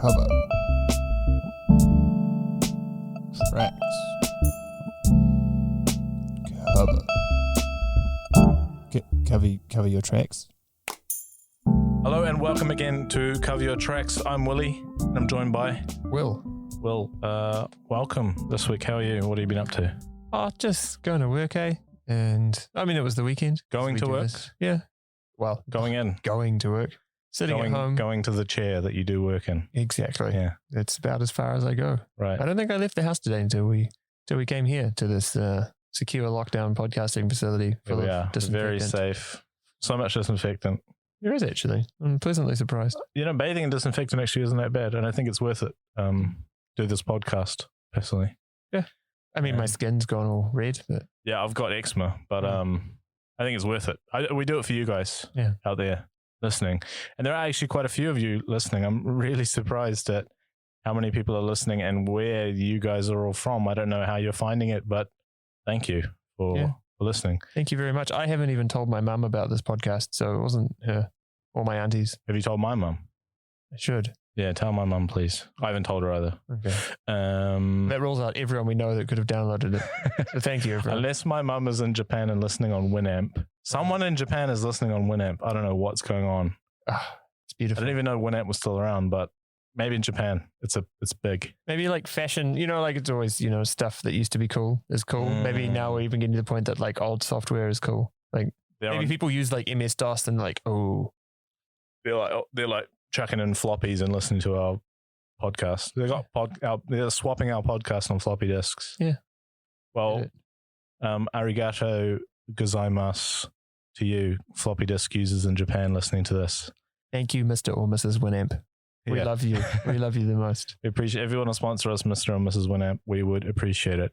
Cover. Tracks. Cover your tracks. Hello and welcome again to Cover Your Tracks. I'm Willie and I'm joined by Will. Will. Welcome this week. How are you? What have you been up to? Oh, just going to work, eh? And I mean, it was the weekend. Going to work? Yeah. Well, Going in. Going to work. Sitting at home. Going to the chair that you do work in. Exactly. Yeah. It's about as far as I go. Right. I don't think I left the house today until we came here to this secure lockdown podcasting facility. Here we are. Disinfectant. Very safe. So much disinfectant. There is actually. I'm pleasantly surprised. You know, bathing in disinfectant actually isn't that bad, and I think it's worth it. Do this podcast personally. Yeah. I mean, my skin's gone all red, but yeah, I've got eczema, but I think it's worth it. We do it for you guys out there listening, and there are actually quite a few of you listening. I'm really surprised at how many people are listening and where you guys are all from. I don't know how you're finding it, but thank you for listening. Thank you very much. I haven't even told my mum about this podcast, so it wasn't her or my aunties. Have you told my mum? I should. Yeah, tell my mum, please. I haven't told her either. Okay. That rules out everyone we know that could have downloaded it. So thank you, everyone. Unless my mum is in Japan and listening on Winamp. Someone in Japan is listening on Winamp. I don't know what's going on. It's beautiful. I didn't even know Winamp was still around, but maybe in Japan it's big. Maybe like fashion, like it's always, stuff that used to be cool is cool. Maybe now we're even getting to the point that like old software is cool. Like maybe people use like MS-DOS and like, they're like chucking in floppies and listening to our podcast. They're swapping our podcast on floppy disks. Yeah. Well, arigato gozaimasu to you, floppy disk users in Japan listening to this. Thank you, Mr. or Mrs. Winamp. We love you. We love you the most. We appreciate everyone to sponsor us, Mr. and Mrs. Winamp. We would appreciate it.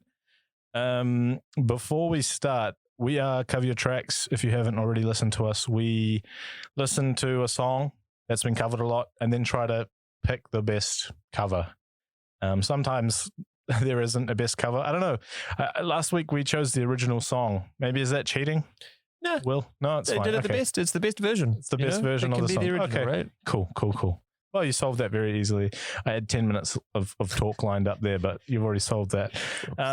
Before we start, we are Cover Your Tracks. If you haven't already listened to us, we listen to a song that's been covered a lot and then try to pick the best cover. Sometimes there isn't a best cover. I don't know. Last week we chose the original song. Maybe is that cheating? No. Will? No, it's they fine. did it the best. It's the best version. It's the best version of the song. The original, right? Cool. Well, you solved that very easily. I had 10 minutes of talk lined up there, but you've already solved that.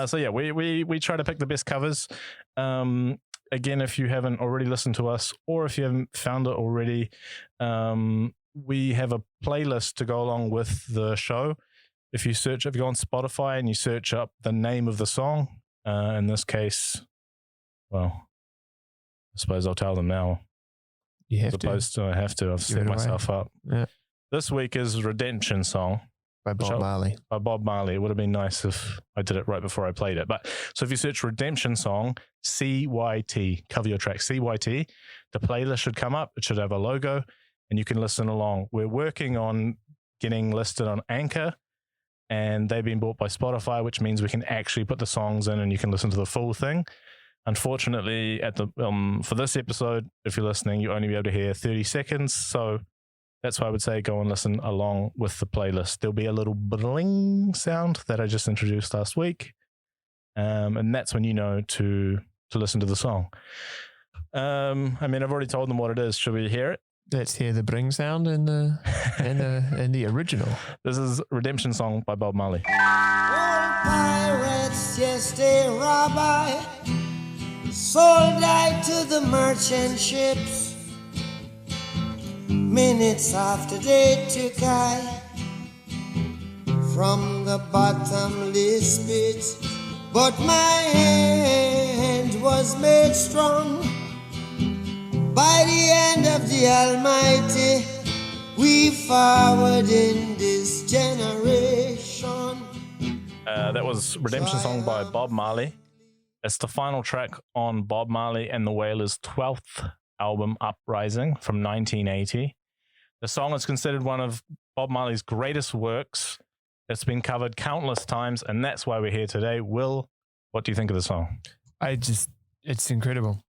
So yeah, we try to pick the best covers. Again, if you haven't already listened to us, or if you haven't found it already, we have a playlist to go along with the show. If you go on Spotify and you search up the name of the song, in this case, well, I suppose I'll tell them now. You have I have to. I've set myself up. Yeah. This week is Redemption Song. By Bob Marley. By Bob Marley. It would have been nice if I did it right before I played it. But so if you search Redemption Song, CYT, Cover Your Track, CYT, the playlist should come up. It should have a logo and you can listen along. We're working on getting listed on Anchor, and they've been bought by Spotify, which means we can actually put the songs in and you can listen to the full thing. Unfortunately, at the for this episode, if you're listening, you only be able to hear 30 seconds. So that's why I would say go and listen along with the playlist. There'll be a little bling sound that I just introduced last week. And that's when you know to listen to the song. I mean, I've already told them what it is. Should we hear it? Let's hear the bring sound in the in the original. This is Redemption Song by Bob Marley. Old pirates, yes, they rob I, sold I to the merchant ships. Minutes after they took I from the bottomless pit, but my hand was made strong by the hand of the Almighty. We forward in this generation. That was Redemption Song by Bob Marley. It's the final track on Bob Marley and the Wailers' 12th album, Uprising, from 1980. The song is considered one of Bob Marley's greatest works. It's been covered countless times, and that's why we're here today. Will, what do you think of the song? It's incredible.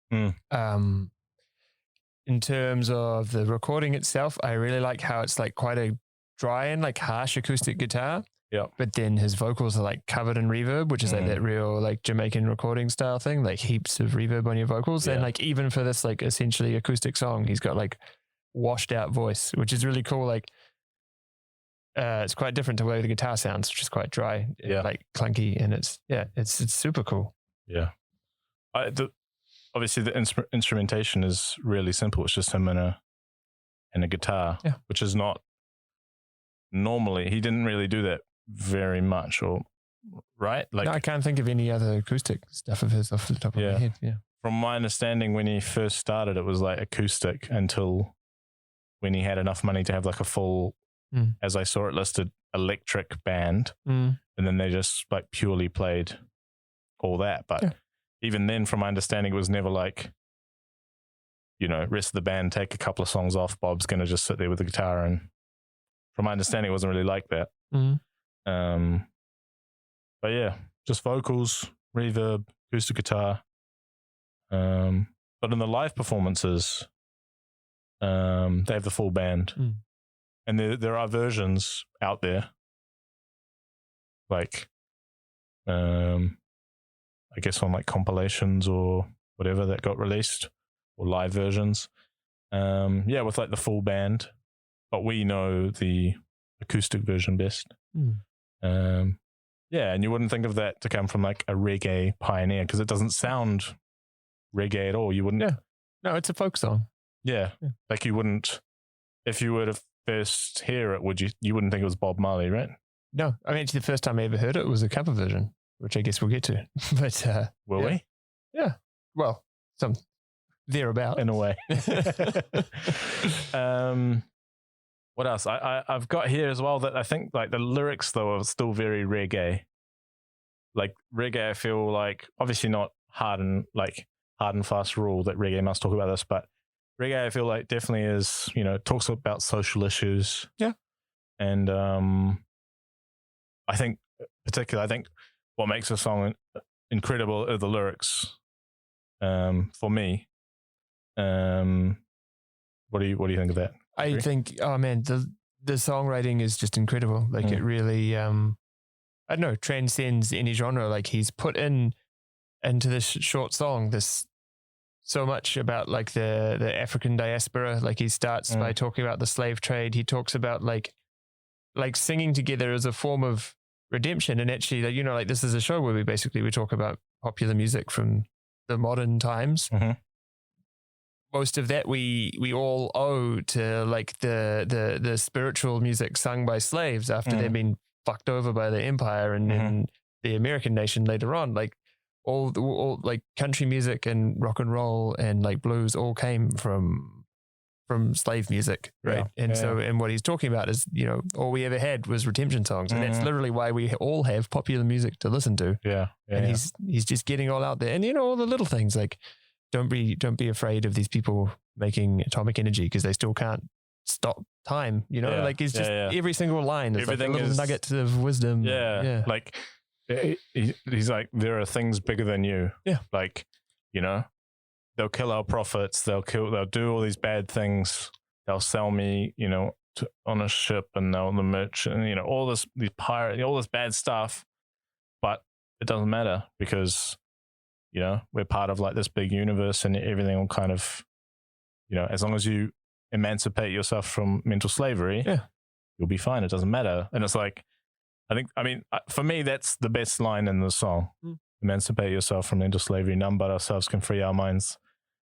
In terms of the recording itself, I really like how it's like quite a dry and like harsh acoustic guitar. Yeah. But then his vocals are like covered in reverb, which is like that real like Jamaican recording style thing, like heaps of reverb on your vocals. And like even for this like essentially acoustic song, he's got like washed out voice, which is really cool. Like it's quite different to the way the guitar sounds, which is quite dry, like clunky, and it's super cool. Yeah. Obviously the instrumentation is really simple. It's just him and a guitar, which is not normally, he didn't really do that very much, or right? Like, no, I can't think of any other acoustic stuff of his off the top of my head. Yeah. From my understanding, when he first started, it was like acoustic until when he had enough money to have like a full, as I saw it listed, electric band. And then they just like purely played all that. But even then, from my understanding, it was never like, you know, rest of the band take a couple of songs off, Bob's going to just sit there with the guitar. And from my understanding, it wasn't really like that. But yeah, just vocals, reverb, acoustic guitar. But in the live performances, they have the full band. And there are versions out there, like, I guess on like compilations or whatever that got released, or live versions. With like the full band, but we know the acoustic version best. And you wouldn't think of that to come from like a reggae pioneer, because it doesn't sound reggae at all. You wouldn't. No, it's a folk song. Like you wouldn't, if you were to first hear it, you wouldn't think it was Bob Marley, right? No, I mean, actually the first time I ever heard it was a cover version, which I guess we'll get to. But will we? Yeah. Well, some thereabout in a way. What else? I've got here as well that I think like the lyrics though are still very reggae. Like reggae, I feel like obviously not hard and fast rule that reggae must talk about this, but reggae I feel like definitely is, you know, talks about social issues. And I think what makes a song incredible are the lyrics. For me, what do you think of that? I think, oh man, the songwriting is just incredible. Like it really, I don't know, transcends any genre. Like he's put into this short song this so much about like the African diaspora. Like he starts by talking about the slave trade. He talks about like singing together as a form of redemption. And actually, like, you know, like this is a show where we talk about popular music from the modern times. Most of that we all owe to like the spiritual music sung by slaves after they've been fucked over by the empire and the American nation later on. Like all like country music and rock and roll and like blues all came from slave music, right? And what he's talking about is, you know, all we ever had was redemption songs, and that's literally why we all have popular music to listen to. And he's just getting all out there, and you know, all the little things like don't be afraid of these people making atomic energy because they still can't stop time. You know, like it's just every single line is like a little nugget of wisdom. Like he's like, there are things bigger than you. Like, you know, they'll kill our prophets. They'll do all these bad things. They'll sell me, you know, on a ship, and they'll the merch, and you know, all this bad stuff. But it doesn't matter because, you know, we're part of like this big universe, and everything will kind of, you know, as long as you emancipate yourself from mental slavery, you'll be fine. It doesn't matter. And it's like, for me, that's the best line in the song. Emancipate yourself from mental slavery. None but ourselves can free our minds.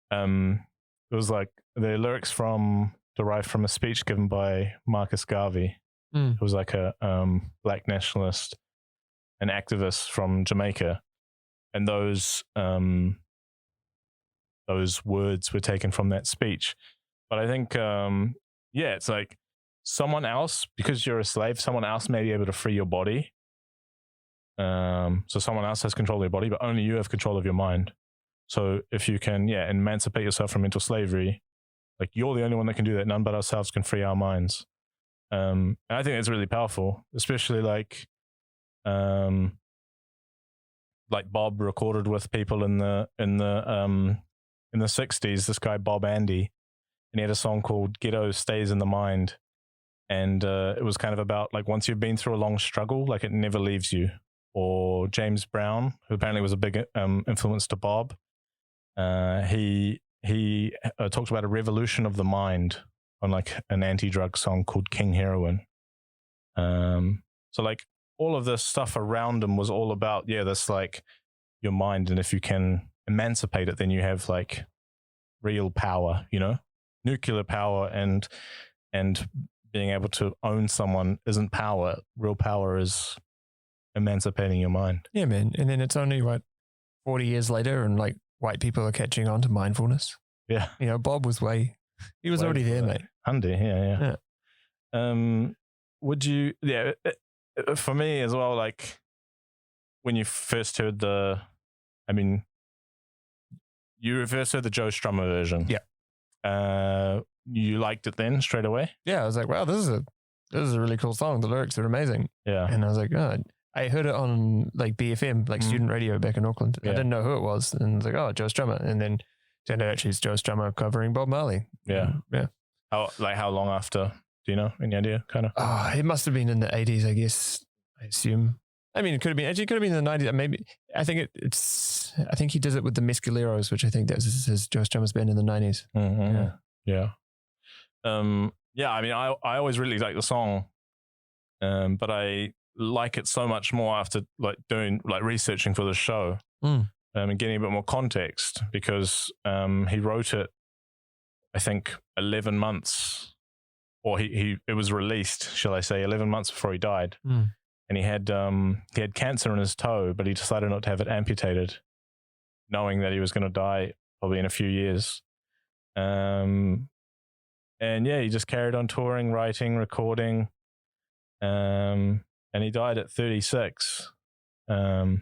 It was like the lyrics derived from a speech given by Marcus Garvey. It was like a black nationalist, an activist from Jamaica. And those words were taken from that speech. But I think, it's like someone else, because you're a slave, someone else may be able to free your body. So someone else has control of your body, but only you have control of your mind. So if you can, emancipate yourself from mental slavery, like you're the only one that can do that. None but ourselves can free our minds. And I think it's really powerful, especially like Bob recorded with people in the 60s, this guy Bob Andy, and he had a song called Ghetto Stays in the Mind. And it was kind of about like, once you've been through a long struggle, like it never leaves you. Or James Brown, who apparently was a big influence to Bob, he talked about a revolution of the mind on like an anti-drug song called King Heroin. So like all of this stuff around him was all about, this like your mind. And if you can emancipate it, then you have like real power, nuclear power, and being able to own someone isn't power. Real power is emancipating your mind. Yeah, man. And then it's only 40 years later and like white people are catching on to mindfulness. Yeah. Bob was he was already there, mate. Andy, yeah. Would you, for me as well, like when you first heard you first heard the Joe Strummer version. Yeah. You liked it then straight away? Yeah. I was like, wow, this is a really cool song. The lyrics are amazing. Yeah. And I was like, oh, I heard it on like BFM, like student radio back in Auckland. Yeah. I didn't know who it was. And I was like, oh, Joe Strummer. And then turned out actually it's Joe Strummer covering Bob Marley. Yeah. Yeah. How long after? Do you know? Any idea? Kind of. Oh, it must have been in the 80s, I guess. I assume. I mean, it could have been in the 90s. Maybe I think I think he does it with the Mescaleros, which I think that was his Joe Strummer's band in the 90s. Mm-hmm. Yeah. I mean, I always really like the song, but I like it so much more after like doing like researching for the show and getting a bit more context, because he wrote it, I think 11 months, or it was released, shall I say, 11 months before he died. And he had cancer in his toe, but he decided not to have it amputated, knowing that he was going to die probably in a few years. And he just carried on touring, writing, recording. And he died at 36. And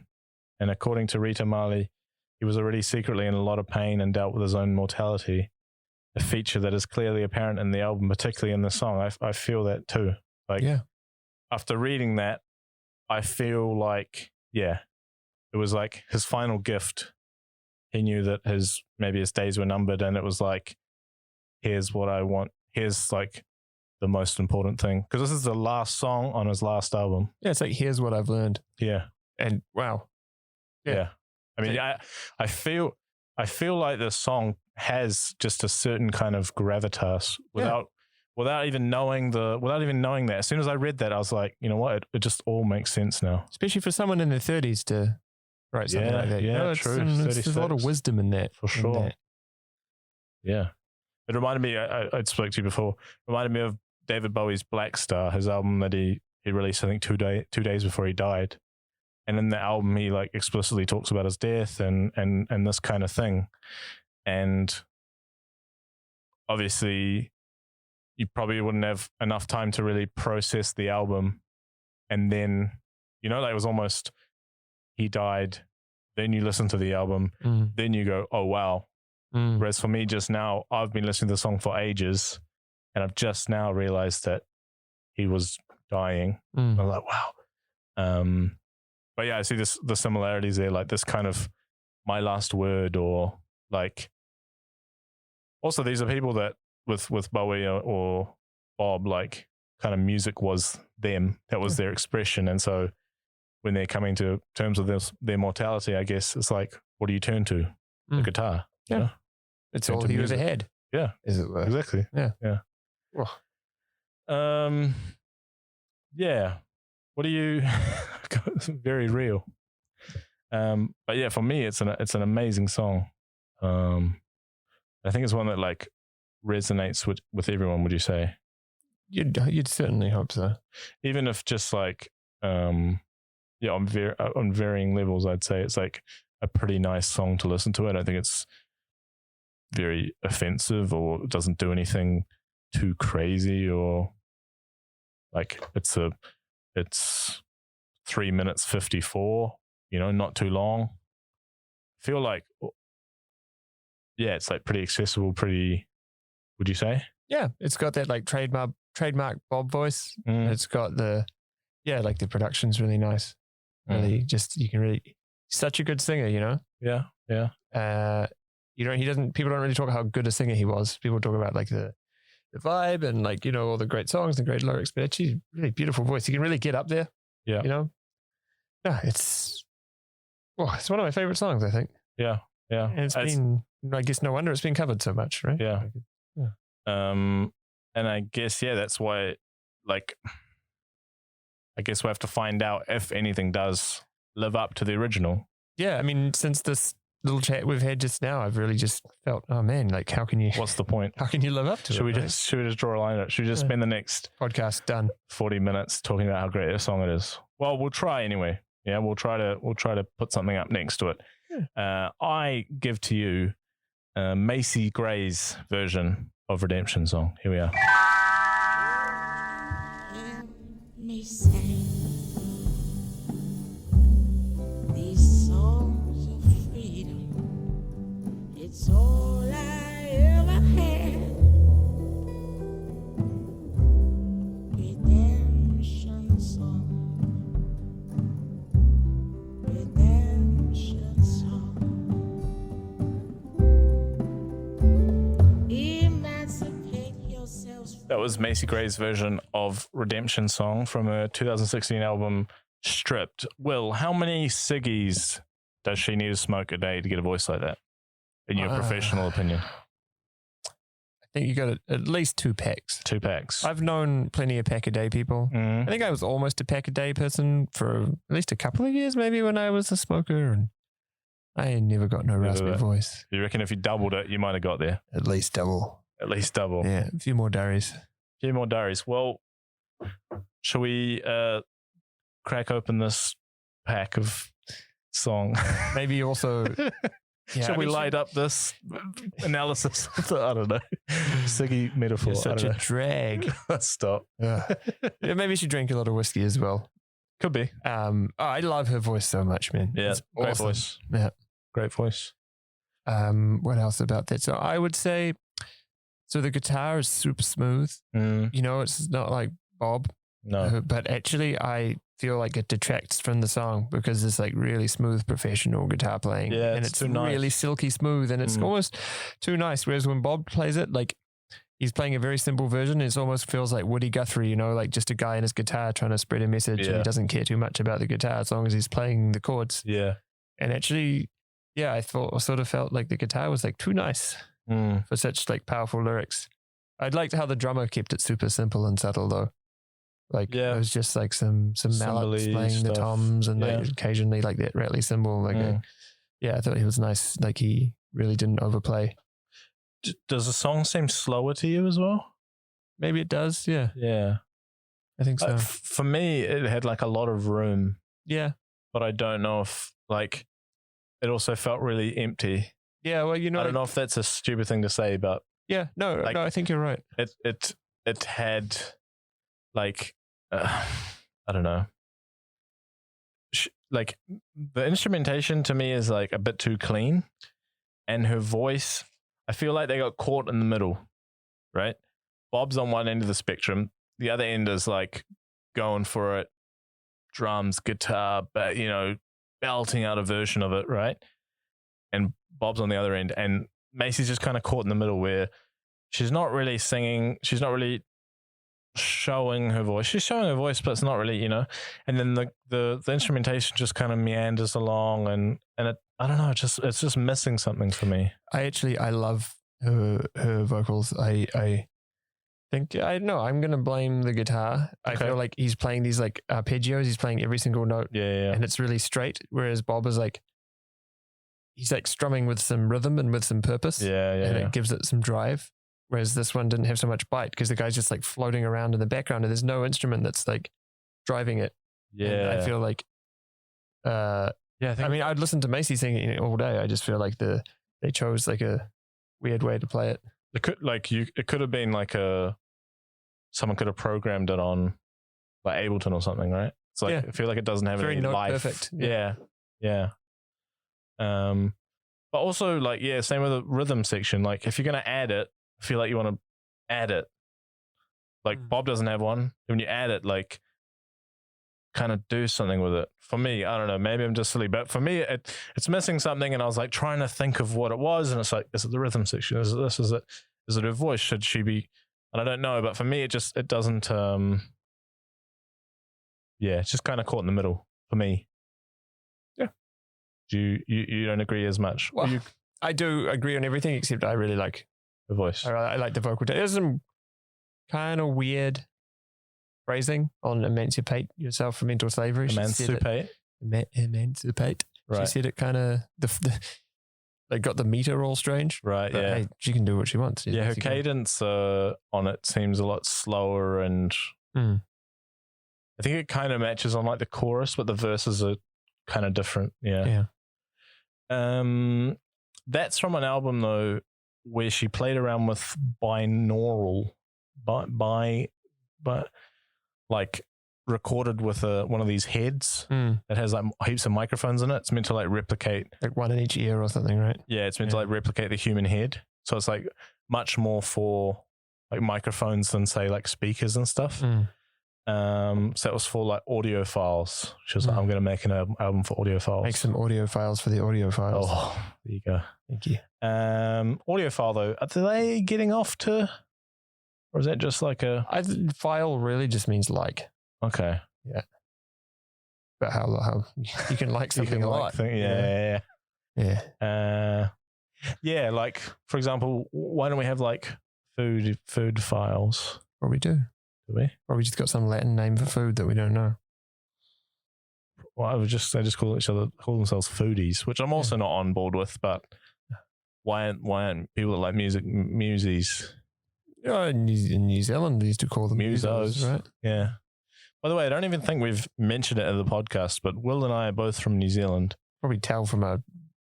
according to Rita Marley, he was already secretly in a lot of pain and dealt with his own mortality, a feature that is clearly apparent in the album, particularly in the song. I feel that too. After reading that, I feel like, it was like his final gift. He knew that his days were numbered, and it was like, here's what I want. Here's like the most important thing. Because this is the last song on his last album. Yeah, it's like, here's what I've learned. Yeah. And wow. Yeah. I mean, I feel like this song has just a certain kind of gravitas without even knowing that. As soon as I read that, I was like, you know what? It just all makes sense now. Especially for someone in their 30s to write something like that. Yeah, true. There's a lot of wisdom in that. For sure. Yeah. It reminded me, I'd spoke to you before, reminded me of David Bowie's Black Star, his album that he released, I think 2 days before he died. And in the album, he like explicitly talks about his death and this kind of thing. And obviously, you probably wouldn't have enough time to really process the album. And then, it was almost, he died, then you listen to the album, then you go, oh, wow. Whereas for me just now, I've been listening to the song for ages, and I've just now realized that he was dying. I'm like, wow. But yeah, I see the similarities there, like this kind of my last word, or like, also these are people that with Bowie or Bob, like kind of music was them, that was their expression. And so when they're coming to terms with their mortality, I guess it's like, what do you turn to? The guitar. Yeah. It's all he ever had. Yeah. Is it? Exactly. Yeah. Yeah. Oh. Yeah. What do you? Very real. But yeah, for me, it's an amazing song. I think it's one that like resonates with everyone. Would you say? You'd certainly hope so. Even if just like, on varying levels, I'd say it's like a pretty nice song to listen to. I don't think it's very offensive or doesn't do anything too crazy, or like it's 3 minutes 54, not too long. I feel like, it's like pretty accessible, would you say? Yeah, it's got that like trademark Bob voice. It's got the production's really nice. Really, such a good singer, Yeah. People don't really talk how good a singer he was. People talk about like the vibe and like, all the great songs and great lyrics, but actually really beautiful voice. He can really get up there. Yeah. Yeah, it's one of my favorite songs, I think. Yeah. Yeah. And it's been, I guess no wonder it's been covered so much, right? Yeah. And I guess, that's why, like, I guess we'll have to find out if anything does live up to the original. Yeah, I mean, since this little chat we've had just now, I've really just felt, oh man, like how can you What's the point? how can you live up to it? Should we right? just draw a line? Should we just spend the next Podcast done? 40 minutes talking about how great a song it is? Well, we'll try anyway. Yeah, we'll try to put something up next to it. Yeah. I give to you Macy Gray's version of Redemption Song. Here we are. Me sing these songs of freedom. It's all I ever had. Redemption song. Redemption song. Emancipate yourselves. That was Macy Gray's version of Redemption Song from her 2016 album Stripped. Will, how many ciggies does she need to smoke a day to get a voice like that, in your professional opinion? I think you got at least 2 packs. 2 packs. I've known plenty of pack a day people. I think I was almost a pack a day person for at least a couple of years, maybe when I was a smoker, and I never got no raspy voice. You reckon if you doubled it, you might have got there? At least double. At least double. Yeah, a few more diaries. A few more diaries. Well, shall we crack open this pack of song? Maybe also... Yeah, Shall we light up this analysis of the, I don't know, Siggy metaphor? You're such I a don't know. drag. Stop. Yeah, maybe she drank a lot of whiskey as well. Could be. I love her voice so much, man. Yeah, It's great awesome. voice. Yeah. Great voice. What else about that? So I would say, so the guitar is super smooth. You know, it's not like Bob. No. But actually, I feel like it detracts from the song because it's like really smooth professional guitar playing. Yeah, and it's it's too nice. really silky smooth and it's almost too nice. Whereas when Bob plays it, like he's playing a very simple version. It almost feels like Woody Guthrie, you know, like just a guy in his guitar trying to spread a message and he doesn't care too much about the guitar as long as he's playing the chords. Yeah. And actually, yeah, I sort of felt like the guitar was like too nice for such like powerful lyrics. I liked how the drummer kept it super simple and subtle though. Like it was just like some mallets playing stuff. the toms and like occasionally like that rattly cymbal. Like I thought he was nice. Like he really didn't overplay. Does the song seem slower to you as well? Maybe it does. Yeah. Yeah. I think so. For me, it had like a lot of room. Yeah. But I don't know if like it also felt really empty. Yeah. Well, you know, I don't know if that's a stupid thing to say, but yeah, no, like, no, I think you're right. It had like I don't know. Like the instrumentation to me is like a bit too clean, and her voice, I feel like they got caught in the middle, right? Bob's on one end of the spectrum, the other end is like going for it, drums, guitar, but you know, belting out a version of it, right? And Bob's on the other end, and Macy's just kind of caught in the middle where she's not really singing, she's not really showing her voice. She's showing her voice, but it's not really, you know. And then the instrumentation just kind of meanders along, and it, I don't know, it's just missing something for me. I love her vocals. I think I'm gonna blame the guitar. I feel like he's playing these like arpeggios. He's playing every single note, and it's really straight. Whereas Bob is like, he's like strumming with some rhythm and with some purpose. And it gives it some drive. Whereas this one didn't have so much bite because the guy's just like floating around in the background and there's no instrument that's like driving it. Yeah. And I feel like, I mean, I'd listen to Macy singing it all day. I just feel like they chose like a weird way to play it. It could have been like someone could have programmed it on like Ableton or something, right? It's like, I feel like it doesn't have very any note life. perfect. Yeah. But also like, same with the rhythm section. Like if you're going to add it, I feel like you want to add it. Like Bob doesn't have one. When you add it, like kind of do something with it. For me, I don't know, maybe I'm just silly, but for me, it's missing something. And I was like trying to think of what it was. And it's like, is it the rhythm section? Is it this? Is it her voice? Should she be? And I don't know, but for me, it doesn't, it's just kind of caught in the middle for me. Yeah. You don't agree as much? Well, I do agree on everything except I really like the voice. I like the vocal. There's some kind of weird phrasing on emancipate yourself from mental slavery. Emancipate. Emancipate. Right. She said it kind of, they got the meter all strange. Right, But yeah. hey, she can do what she wants. Yeah, her She can- cadence on it seems a lot slower, and Mm. I think it kind of matches on like the chorus, but the verses are kind of different. Yeah. That's from an album though where she played around with binaural, but like recorded with one of these heads Mm. that has like heaps of microphones in it. It's meant to like replicate. Like one in each ear or something, right? Yeah, it's meant to like replicate the human head. So it's like much more for like microphones than say like speakers and stuff. Mm. So that was for like audio files. She was like, I'm going to make an album for audio files. Make some audio files for the audio files. Oh, there you go. Thank you. Audio file though, are they getting off to, or is that just like a? File really just means like, Okay. but how you can like something a lot. Yeah. Yeah. Like for example, why don't we have like food files? Probably do. Do we? Probably just got some Latin name for food that we don't know. Well, they just call themselves foodies, which I'm also not on board with. But why aren't people that like music muses? Yeah, in New Zealand they used to call them Musos, musos, right? Yeah. By the way, I don't even think we've mentioned it in the podcast, but Will and I are both from New Zealand. Probably tell from our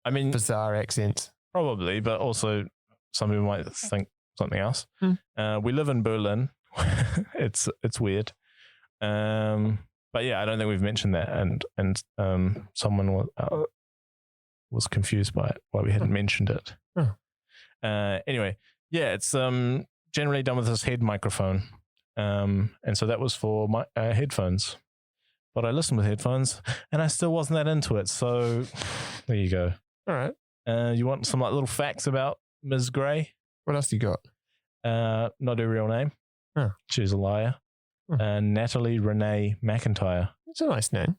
I mean, bizarre accents. probably, but also some people might think something else. We live in Berlin. It's weird. But yeah, I don't think we've mentioned that, and someone was confused by it, why we hadn't mentioned it. Anyway, yeah, it's generally done with this head microphone, and so that was for my headphones. But I listened with headphones, and I still wasn't that into it. So there you go. All right. You want some like little facts about Ms. Gray? What else you got? Not her real name. Huh. She's a liar. Natalie Renee McIntyre. It's a nice name.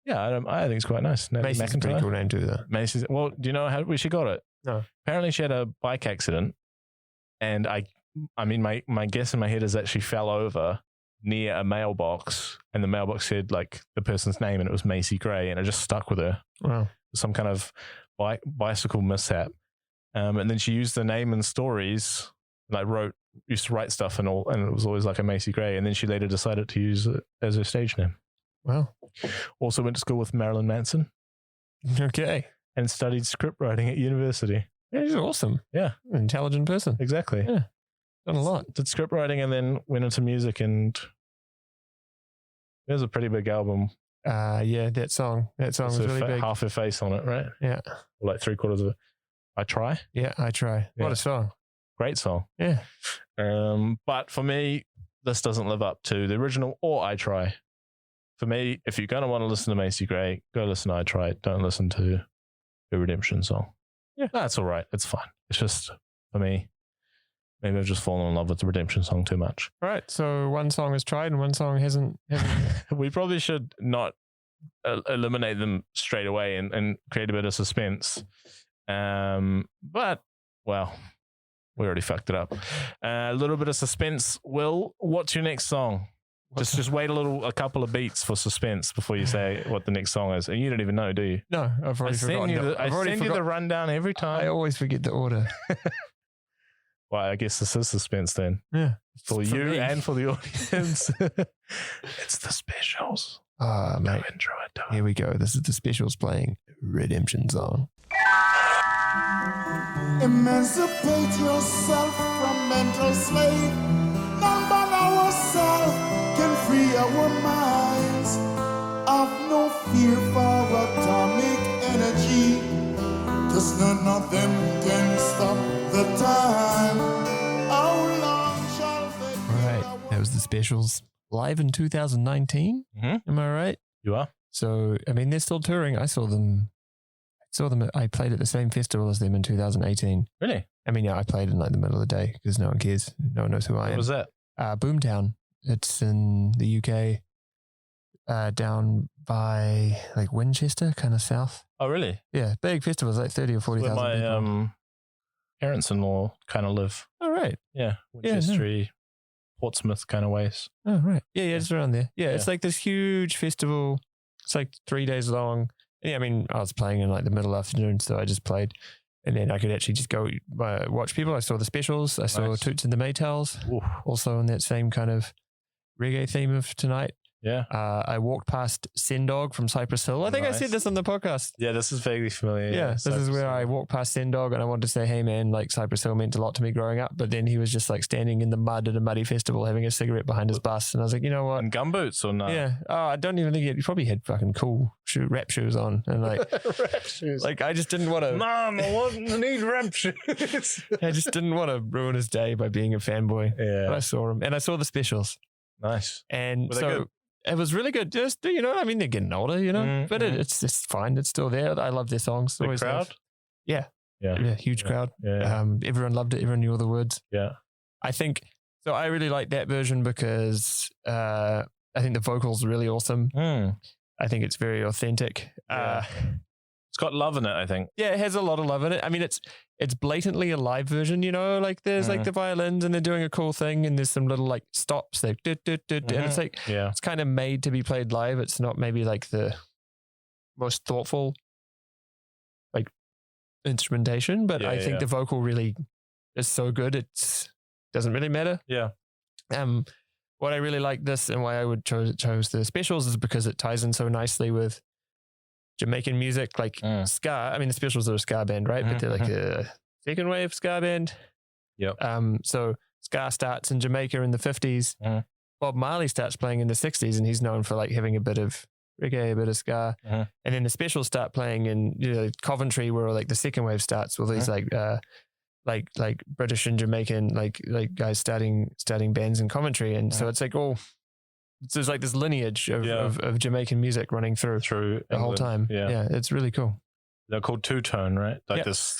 Yeah, I think it's quite nice. Natalie Macy's a pretty cool name too, though. Macy's. Well, do you know where she got it? No. Apparently, she had a bike accident, and I mean, my guess in my head is that she fell over near a mailbox, and the mailbox said like the person's name, and it was Macy Gray, and it just stuck with her. Wow. Some kind of bicycle mishap, and then she used the name in stories, like used to write stuff and all, and it was always like a Macy Gray, and then she later decided to use it as her stage name. Wow. Also went to school with Marilyn Manson. Okay. And studied script writing at university. Yeah, she's awesome. Yeah. An intelligent person. Exactly. Yeah. Done a lot. Did script writing and then went into music, and there's a pretty big album. Yeah, that song was really big. Half her face on it, right? Yeah. Or like 3/4 of it. I Try. Yeah, I Try. Yeah. What a song. Great song. Yeah. But for me, this doesn't live up to the original or I Try. For me, if you're going to want to listen to Macy Gray, go listen to I Try. Don't listen to the Redemption song. Yeah. That's all right. It's fine. It's just, for me, maybe I've just fallen in love with the Redemption song too much. All right. So one song is tried and one song hasn't. We probably should not eliminate them straight away and create a bit of suspense. But, well, we already fucked it up. A little bit of suspense. Will, what's your next song? Just wait a couple of beats for suspense before you say what the next song is. And you don't even know, do you? No, I've already forgotten. I send you the rundown every time. I always forget the order. Well, I guess this is suspense then. Yeah. For you me. and for the audience. It's the specials. Ah, mate. Intro it, do it. Here we go. This is the specials playing Redemption song. Emancipate yourself from mental slave. None but ourselves can free our minds. Have no fear for atomic energy. Just none of them can stop the time. How long shall they? All right. That was the specials live in 2019. Mm-hmm. Am I right? You are? So, I mean, they're still touring. I saw them. I played at the same festival as them in 2018. Really? I mean, yeah, I played in like the middle of the day because no one cares. No one knows who I am. What was that? Boomtown. It's in the UK, down by like Winchester, kind of south. Oh, really? Yeah, big festival. It's like 30 or 40,000 Where people. my parents-in-law kind of live. All right. Yeah. Winchester, Portsmouth kind of ways. Oh, right. Yeah, it's around there. Yeah, it's like this huge festival. It's like 3 days long. Yeah, I mean, I was playing in like the middle afternoon, so I just played. And then I could actually just go watch people. I saw the specials. I saw Toots and the Maytals, also in that same kind of reggae theme of tonight. Yeah. I walked past Sendog from Cypress Hill. I think I said this on the podcast. Yeah, this is vaguely familiar. Yeah, this is where I walked past Sendog and I wanted to say, hey man, like Cypress Hill meant a lot to me growing up. But then he was just like standing in the mud at a muddy festival having a cigarette behind his bus. And I was like, you know what? And gumboots or not? Yeah. Oh, I don't even think he probably had fucking cool rap shoes on. And like, rap shoes. Like I just didn't want to. Mom, I need rap shoes. I just didn't want to ruin his day by being a fanboy. Yeah. But I saw him and I saw the specials. Nice. And Were they so good? it was really good. Just, you know, I mean, they're getting older, you know, but it's just fine. It's still there. I love their songs. Big Always crowd? have. Yeah. Yeah. Huge crowd. Yeah. Everyone loved it. Everyone knew all the words. Yeah. I think, so I really like that version because I think the vocals are really awesome. I think it's very authentic. Yeah. It's got love in it, I think. Yeah, it has a lot of love in it. I mean, it's blatantly a live version, you know, like there's like the violins and they're doing a cool thing and there's some little like stops like and it's like it's kind of made to be played live. It's not maybe like the most thoughtful like instrumentation, but I think the vocal really is so good it doesn't really matter. Yeah. What I really like this and why I would chose the specials is because it ties in so nicely with Jamaican music, like ska. I mean, the specials are a ska band, right? But they're like a second wave ska band. Yep. So ska starts in Jamaica in the 50s. Bob Marley starts playing in the 60s, and he's known for like having a bit of reggae, a bit of ska. And then the specials start playing in Coventry, where like the second wave starts with these like British and Jamaican like guys starting bands in Coventry, and so it's like there's like this lineage of Jamaican music running through the whole time. Yeah, it's really cool. They're called two-tone, right? Like this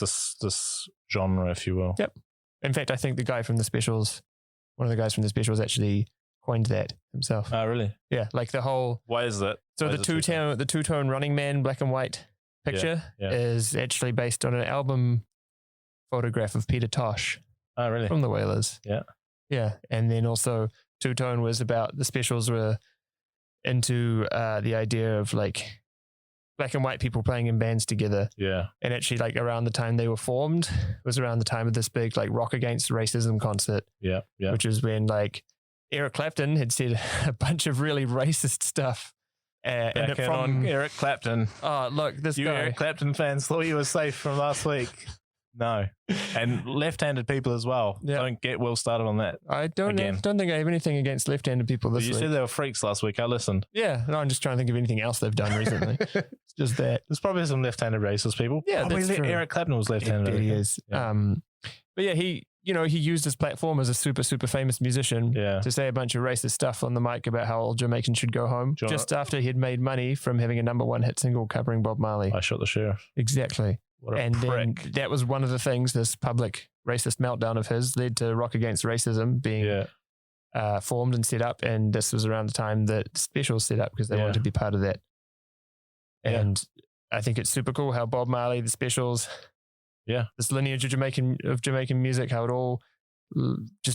genre, if you will. Yep. In fact, I think one of the guys from the specials actually coined that himself. Oh, really? Yeah, like the whole. Why is that? So the two-tone Running Man black and white picture is actually based on an album photograph of Peter Tosh. Oh, really? From the Wailers. Yeah. Yeah, and then also two-tone was about the specials were into the idea of like black and white people playing in bands together. Yeah. And actually like around the time they were formed was around the time of this big like Rock Against Racism concert. Yeah. Yeah. Which is when like Eric Clapton had said a bunch of really racist stuff. Back on Eric Clapton. Oh, look, this guy. Eric Clapton fans thought you were safe from last week. No. And left-handed people as well. Yeah. Don't get Will started on that. I don't think I have anything against left-handed people this week. You said they were freaks last week. I listened. Yeah. No, I'm just trying to think of anything else they've done recently. It's just that. There's probably some left-handed racist people. Yeah, that's true. Eric Clapton was left-handed. He is. Yeah. But yeah, he used his platform as a super, super famous musician to say a bunch of racist stuff on the mic about how all Jamaicans should go home just after he'd made money from having a #1 hit single covering Bob Marley. I Shot the Sheriff. Exactly. And then that was one of the things, this public racist meltdown of his led to Rock Against Racism being formed and set up. And this was around the time that Specials set up because they wanted to be part of that. And I think it's super cool how Bob Marley, the Specials, this lineage of Jamaican music, how it all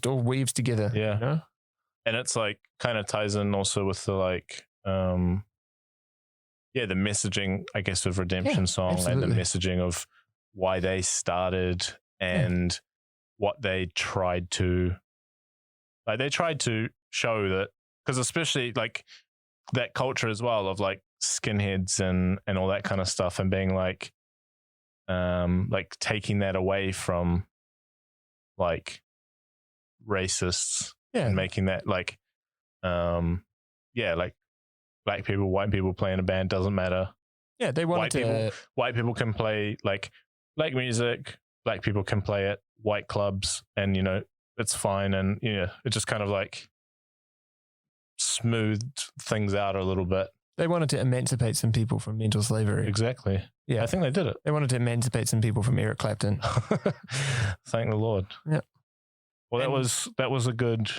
weaves together. Yeah. You know? And it's like kind of ties in also with the like, the messaging, I guess, of Redemption Song absolutely. And the messaging of why they started and what they tried to, like, they tried to show that, because especially like that culture as well of like skinheads and all that kind of stuff and being like taking that away from like racists and making that like, like, black people, white people playing a band doesn't matter. Yeah, they wanted white people can play like black music, black people can play at white clubs, and it's fine. And it just kind of like smoothed things out a little bit. They wanted to emancipate some people from mental slavery. Exactly. Yeah, I think they did it. They wanted to emancipate some people from Eric Clapton. Thank the Lord. Yeah. Well, that was a good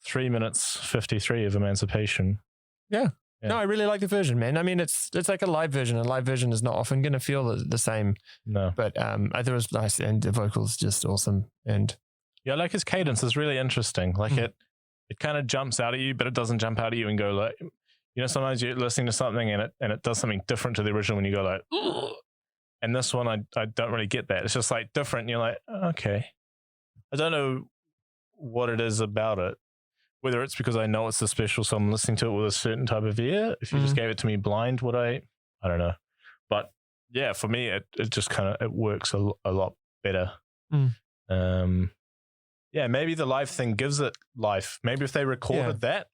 3 minutes 53 of emancipation. Yeah. No, I really like the version, man. I mean, it's like a live version. A live version is not often going to feel the same. No. But I thought it was nice, and the vocals just awesome. And Yeah, like his cadence is really interesting. Like it kind of jumps out at you, but it doesn't jump out at you and go like, you know, sometimes you're listening to something and it does something different to the original when you go like, ugh. And this one, I don't really get that. It's just like different. And you're like, okay. I don't know what it is about it. Whether it's because I know it's a special, so I'm listening to it with a certain type of ear. If you just gave it to me blind, would I don't know. But yeah, for me, it just kind of, it works a lot better. Yeah, maybe the live thing gives it life. Maybe if they recorded that.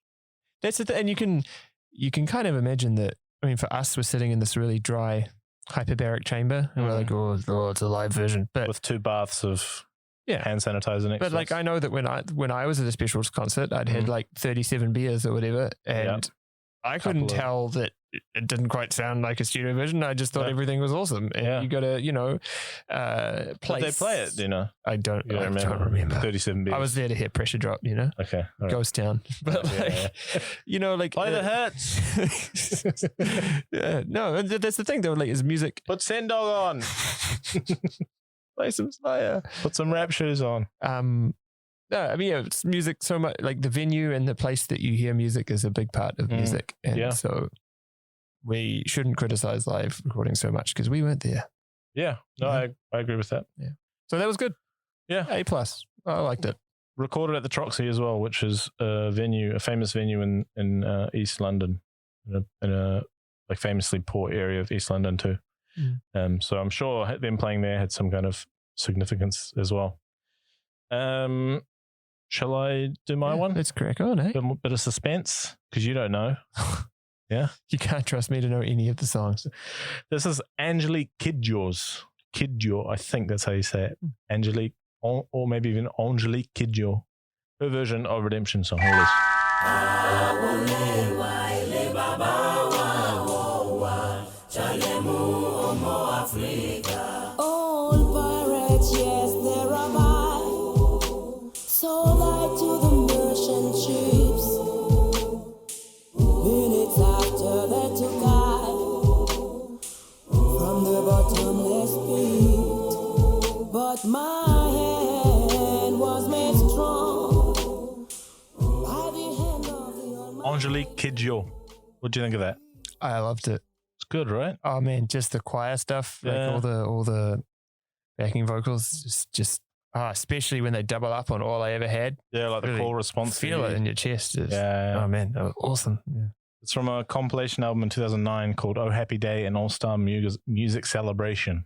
That's the thing. And you can kind of imagine that. I mean, for us, we're sitting in this really dry hyperbaric chamber and we're like, oh, it's a live version. But with 2 baths of hand sanitizer next. But like, I know that when I was at a specials concert, I'd had like 37 beers or whatever, and I couldn't tell that it didn't quite sound like a studio version. I just thought everything was awesome. And you got to, you know, Did they play it, you know? I don't remember. 37 beers. I was there to hear Pressure Drop, you know? Okay. Right. Ghost Town. But you know, like... Play the hits. Yeah, no, that's the thing though, like, is music... Put Send Dog on. Play some Slayer. Put some rap shoes on. No, I mean, it's music so much, like the venue and the place that you hear music is a big part of music. And so we shouldn't criticize live recording so much because we weren't there. Yeah, no, I agree with that. Yeah. So that was good. Yeah. A+. I liked it. Recorded at the Troxy as well, which is a famous venue in East London, in a like famously poor area of East London too. So I'm sure them playing there had some kind of significance as well. Shall I do my one? Let's crack on, eh? Bit of suspense, because you don't know. Yeah? You can't trust me to know any of the songs. This is Angelique Kidjo, I think that's how you say it. Angelique, or maybe even Angelique Kidjo. Her version of Redemption Song. Here it is. Old pirates, yes, they're alive. Sold I to the merchant ships. Minutes after they took I from the bottomless pit. But my hand was made strong by the hand of the Almighty. Angelique Kidjo. What do you think of that? I loved it. It's good, right? Oh man, just the choir stuff, like all the backing vocals, just especially when they double up on All I Ever Had. Yeah, like the really call response. Feel it in your chest. Oh man, that was awesome. Yeah. It's from a compilation album in 2009 called Oh Happy Day, an All-Star Music Celebration.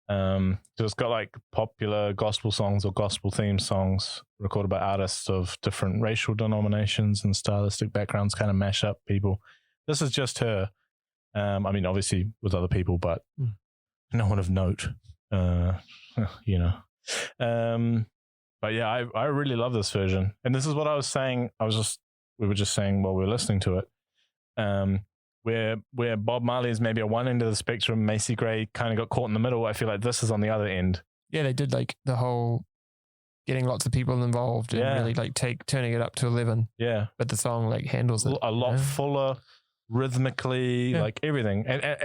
So it's got like popular gospel songs or gospel themed songs recorded by artists of different racial denominations and stylistic backgrounds, kind of mash up people. This is just her. I mean, obviously with other people, but no one of note, you know. But yeah, I really love this version. And this is what I was saying. We were just saying while we were listening to it, where Bob Marley is maybe at one end of the spectrum, Macy Gray kind of got caught in the middle. I feel like this is on the other end. Yeah, they did like the whole getting lots of people involved and really like turning it up to 11. Yeah. But the song like handles it. A lot fuller, rhythmically, like everything. And I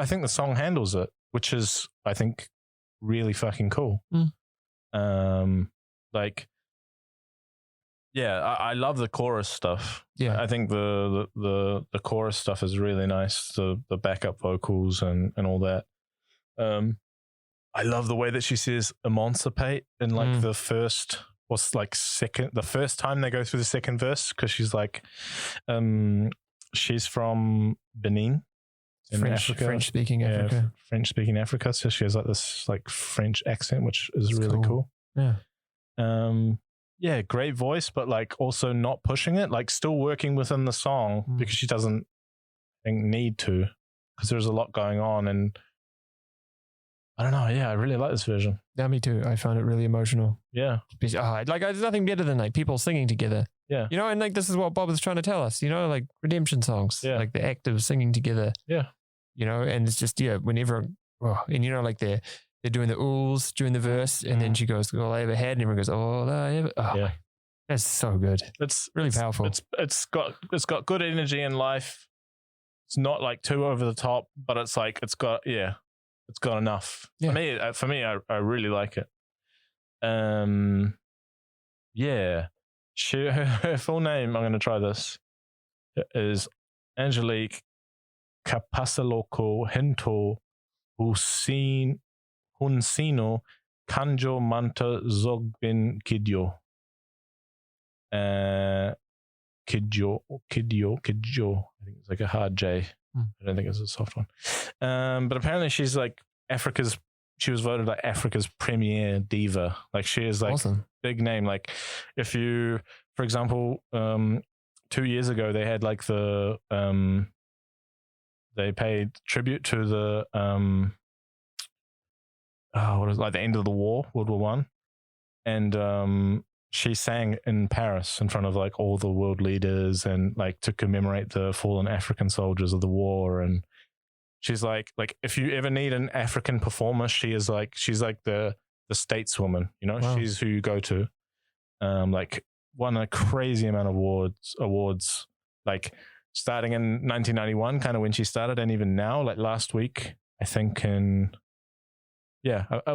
think the song handles it, which is, I think, really fucking cool. I love the chorus stuff. Yeah, I think the chorus stuff is really nice. The backup vocals and all that. I love the way that she says emancipate in like the first the first time they go through the second verse, because she's like, she's from Benin. French speaking Africa. French speaking Africa. So she has like this like French accent, which is really cool. Yeah. Great voice, but like also not pushing it, like still working within the song because she doesn't need to, because there's a lot going on. And I don't know. Yeah, I really like this version. Yeah, me too. I found it really emotional. Yeah. Like there's nothing better than like people singing together. Yeah. You know, and like this is what Bob was trying to tell us, you know, like redemption songs. Yeah. Like the act of singing together. Yeah. You know, and it's just, whenever, and you know, like they're doing the oohs during the verse, and then she goes, all I ever had, and everyone goes, all I ever. Oh, that's so good. It's really powerful. It's got good energy in life. It's not like too over the top, but it's like it's got enough. Yeah. For me, I really like it. Yeah. Her full name, I'm going to try this, is Angelique Kapasaloko Hinto Hunsino Kanjo Manta Zogbin Kidjo. Kidjo. I think it's like a hard J. I don't think it's a soft one. But apparently she's like she was voted like Africa's premier diva. Like she is like Awesome. big name. Like if you, for example, 2 years ago they had like they paid tribute to the what is it, like the end of the war, World War One, and she sang in Paris in front of like all the world leaders and like to commemorate the fallen African soldiers of the war. And she's like if you ever need an African performer, she's like the stateswoman, you know. Wow. She's who you go to. Like won a crazy amount of awards, like starting in 1991, kind of when she started, and even now, like last week, I think a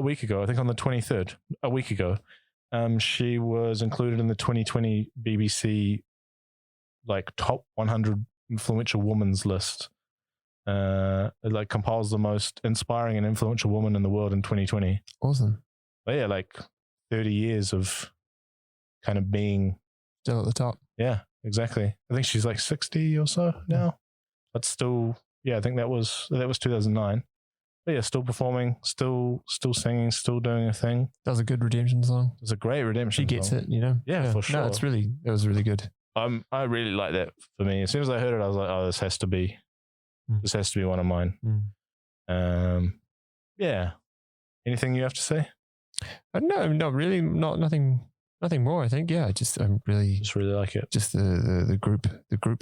week ago, I think on the 23rd, a week ago, she was included in the 2020 BBC like top 100 influential women's list. It like compiles the most inspiring and influential woman in the world in 2020. Awesome. But yeah, like 30 years of kind of being Still at the top. Yeah, exactly. I think she's like 60 or so now, but still, yeah, I think that was 2009. But yeah, still performing, still singing, still doing a thing. That was a good redemption song. It's a great redemption. She gets song. it, you know. Yeah, for sure. No, it was really good. I really like that. For me, as soon as I heard it, I was like, oh, this has to be one of mine. Yeah. Anything you have to say? No, not really. Nothing more. I think. Yeah, I'm really Just really like it. just the group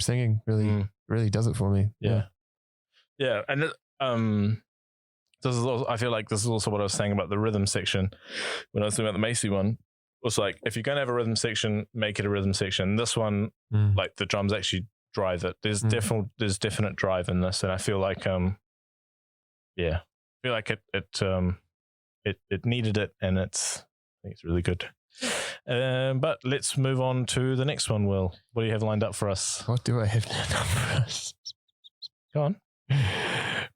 singing really does it for me. Yeah. And this is also, I feel like this is also what I was saying about the rhythm section when I was talking about the Macy one. It was like, if you're going to have a rhythm section, make it a rhythm section. This one, like the drums actually drive it. There's definite drive in this, and I feel like it needed it, and I think it's really good. But let's move on to the next one, Will. What do you have lined up for us? What do I have lined up for us? Go on.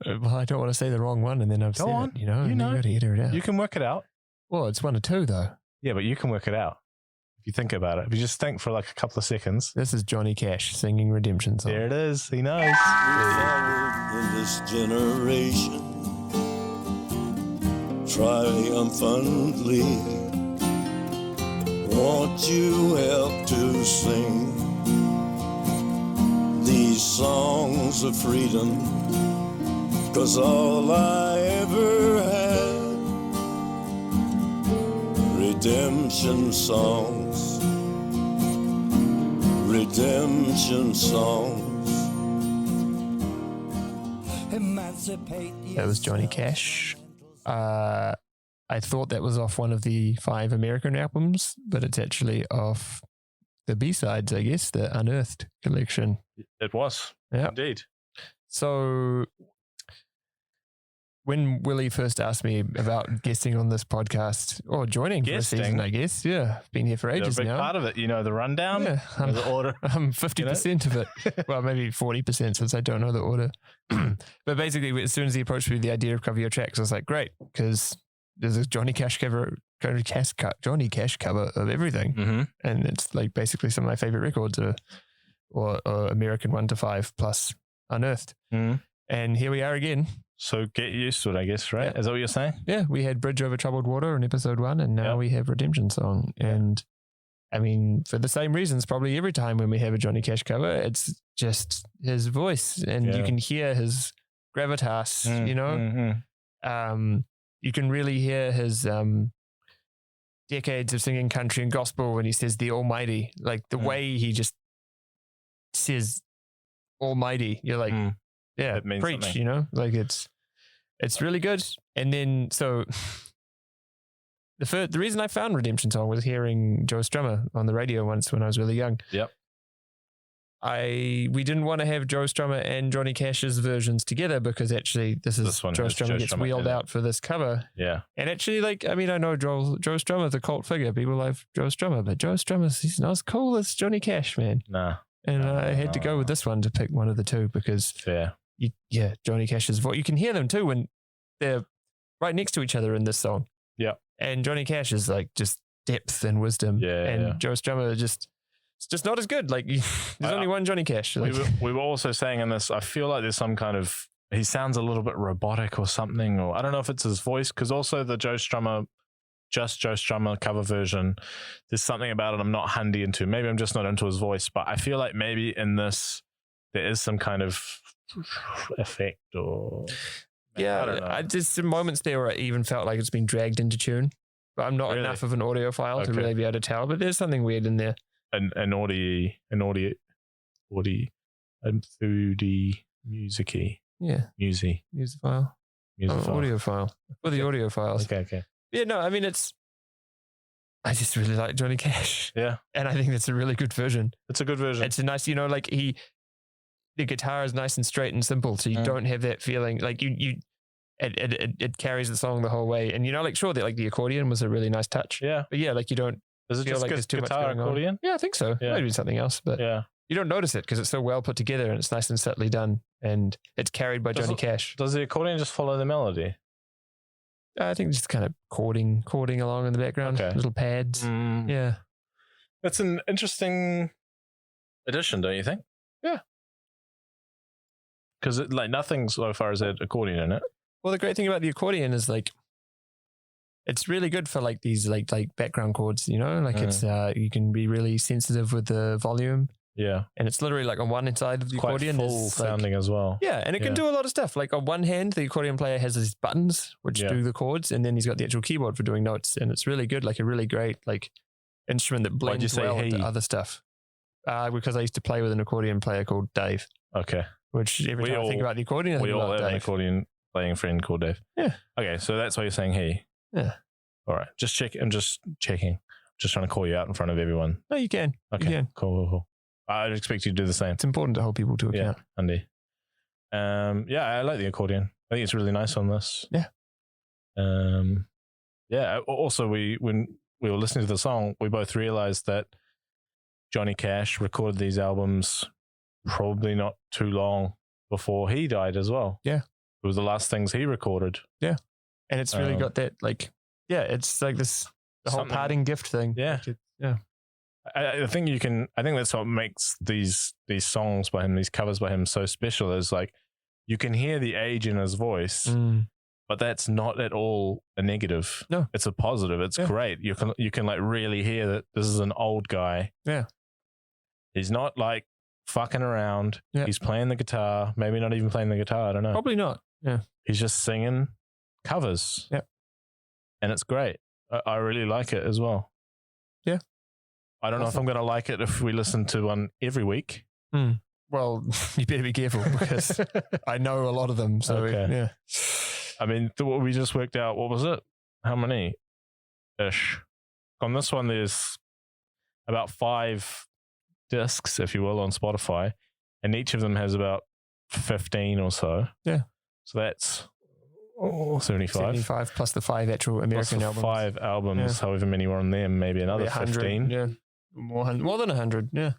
Well, I don't want to say the wrong one, and then I've said it. You know, you got to get it out. You can work it out. Well, it's 1 or 2 though. Yeah, but you can work it out if you think about it. If you just think for like a couple of seconds. This is Johnny Cash singing Redemption Song. There it is. He knows. In this generation, triumphantly, won't you help to sing these songs of freedom? 'Cause all I ever had, redemption songs, redemption songs. That was Johnny Cash. I thought that was off one of the 5 American albums, but it's actually off the B-sides, I guess, the Unearthed collection. It was. Yeah. Indeed. So when Willie first asked me about guesting on this podcast, or joining for a season, I guess, been here for ages You're a big now. part of it, you know, the rundown, Yeah, the order. I'm 50% of it. Well, maybe 40% since I don't know the order. But basically, as soon as he approached me with the idea of Cover Your Tracks, I was like, great, because there's a Johnny Cash cover of everything. And it's like basically some of my favorite records or American 1 to 5 plus Unearthed. And here we are again. So get used to it, I guess, right? Yeah. Is that what you're saying? Yeah, we had Bridge Over Troubled Water in episode 1, and now we have Redemption Song. And I mean, for the same reasons, probably every time when we have a Johnny Cash cover, it's just his voice, and you can hear his gravitas, you know? You can really hear his decades of singing country and gospel when he says the Almighty, like the way he just says Almighty. You're like, yeah, preach, something. You know, like it's really good. And then, so the reason I found Redemption Song was hearing Joe Strummer on the radio once when I was really young. Yep. we didn't want to have Joe Strummer and Johnny Cash's versions together because actually this one Joe has Strummer Joe gets Strummer, wheeled yeah. out for this cover. Yeah. And actually, like, I mean, I know Joe Strummer's a cult figure. People love Joe Strummer, but Joe Strummer's, he's not as cool as Johnny Cash, man. Nah. And I had to go with this one to pick one of the two because Fair. Johnny Cash's voice, you can hear them too when they're right next to each other in this song. Yeah. And Johnny Cash is like just depth and wisdom. Yeah. And yeah. Joe Strummer it's just not as good. Like there's only one Johnny Cash. Like, We were also saying in this, I feel like there's some kind of, he sounds a little bit robotic or something, or I don't know if it's his voice, because also the Joe Strummer cover version, there's something about it I'm not handy into. Maybe I'm just not into his voice, but I feel like maybe in this there is some kind of effect or yeah, I don't know. I just some moments there where I even felt like it's been dragged into tune, but I'm not Really? enough of an audiophile to Okay. really be able to tell. But there's something weird in there. an audio musicy. Yeah, Musy. musicfile, audiophile for the audiophiles. Okay. Yeah, no, I mean I just really like Johnny Cash. Yeah. And I think that's a really good version. It's a good version. It's a nice, like the guitar is nice and straight and simple, so you don't have that feeling like it carries the song the whole way. And like sure that like the accordion was a really nice touch. Yeah. But yeah, like you don't Is it feel just like there's too much guitar going accordion? on. Yeah, I think so. Yeah. Maybe something else, but Yeah. you don't notice it because it's so well put together and it's nice and subtly done and it's carried by Johnny Cash. Does the accordion just follow the melody? I think just kind of chording along in the background, Okay. little pads. Yeah. That's an interesting addition, don't you think? Yeah. Because like nothing so far as that accordion in it. Well, the great thing about the accordion is like, it's really good for like these like background chords, like it's, you can be really sensitive with the volume Yeah. and it's literally like on one side of the Quite accordion. full is, like, sounding as well. yeah. And it can do a lot of stuff. Like on one hand, the accordion player has these buttons, which do the chords. And then he's got the actual keyboard for doing notes. And it's really good. Like a really great, like instrument that Why'd you blends say well he? into other stuff. Because I used to play with an accordion player called Dave, Okay. which every time I think about the accordion, I We think all about have an Dave. accordion playing friend called Dave. Yeah. Okay, so that's why you're saying he. Yeah. All right. I'm just checking. Just trying to call you out in front of everyone. No, you can. Okay. You can. Cool. I'd expect you to do the same. It's important to hold people to Yeah, account. Andy. Yeah, I like the accordion. I think it's really nice on this. Yeah. Yeah. Also, when we were listening to the song, we both realized that Johnny Cash recorded these albums probably not too long before he died as well. Yeah. It was the last things he recorded. Yeah. And it's really got that like, yeah, it's like the whole Something- parting gift thing. Yeah. Like yeah. I think I think that's what makes these songs by him, these covers by him so special is like you can hear the age in his voice, but that's not at all a negative. No. It's a positive. It's great. You can like really hear that this is an old guy. Yeah. He's not like fucking around. Yeah. He's playing the guitar, maybe not even playing the guitar. I don't know. Probably not. Yeah. He's just singing covers. Yeah. And it's great. I really like it as well. Yeah. I don't know if I'm going to like it if we listen to one every week. Well, you better be careful because I know a lot of them. So Okay. yeah. I mean, what we just worked out, what was it? How many? Ish. On this one, there's about 5 discs, if you will, on Spotify, and each of them has about 15 or so. Yeah. So that's 75. 75 plus the 5 actual American Plus the albums. 5 albums, however many were on them, maybe another 15. Yeah. More than 100. Yeah.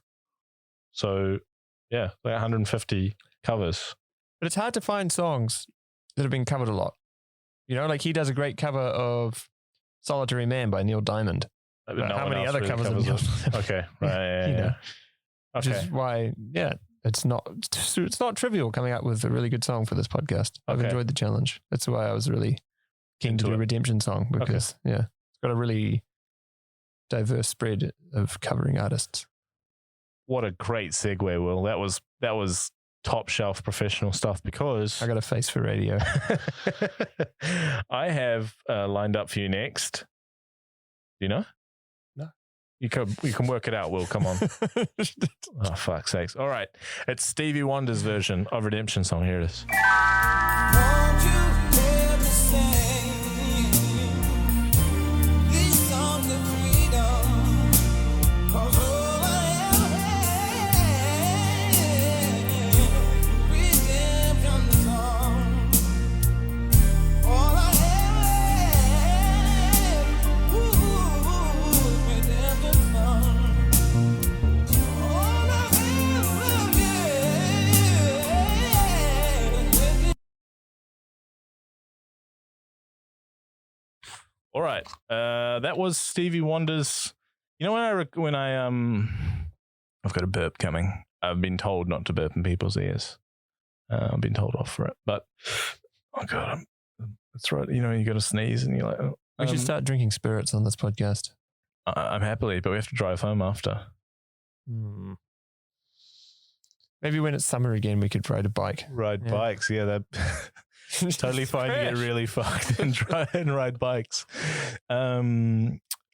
So, yeah, like 150 covers. But it's hard to find songs that have been covered a lot. Like he does a great cover of Solitary Man by Neil Diamond. But But no how one many else other really covers covers have it. Okay, right. Yeah. Which Okay. is why, it's not trivial coming up with a really good song for this podcast. I've Okay. enjoyed the challenge. That's why I was really keen to Into do a it. Redemption song because, it's got a really diverse spread of covering artists. What a great segue, Will. That was top shelf professional stuff because I got a face for radio. I have lined up for you next. Do you know? No. You can work it out, Will. Come on. Oh, fuck's sakes. All right. It's Stevie Wonder's version of Redemption song. Here it is. Won't you hear me sing these songs of freedom? 'Cause all I ever had All right. That was Stevie Wonder's. You know, I've got a burp coming. I've been told not to burp in people's ears. I've been told off for it, but oh god, that's right. You know, you got to sneeze and you're like, oh, We should start drinking spirits on this podcast. I'm happily, but we have to drive home after. Maybe when it's summer again, we could ride a bike. Ride bikes, yeah, that totally fine to get really fucked and try and ride bikes. What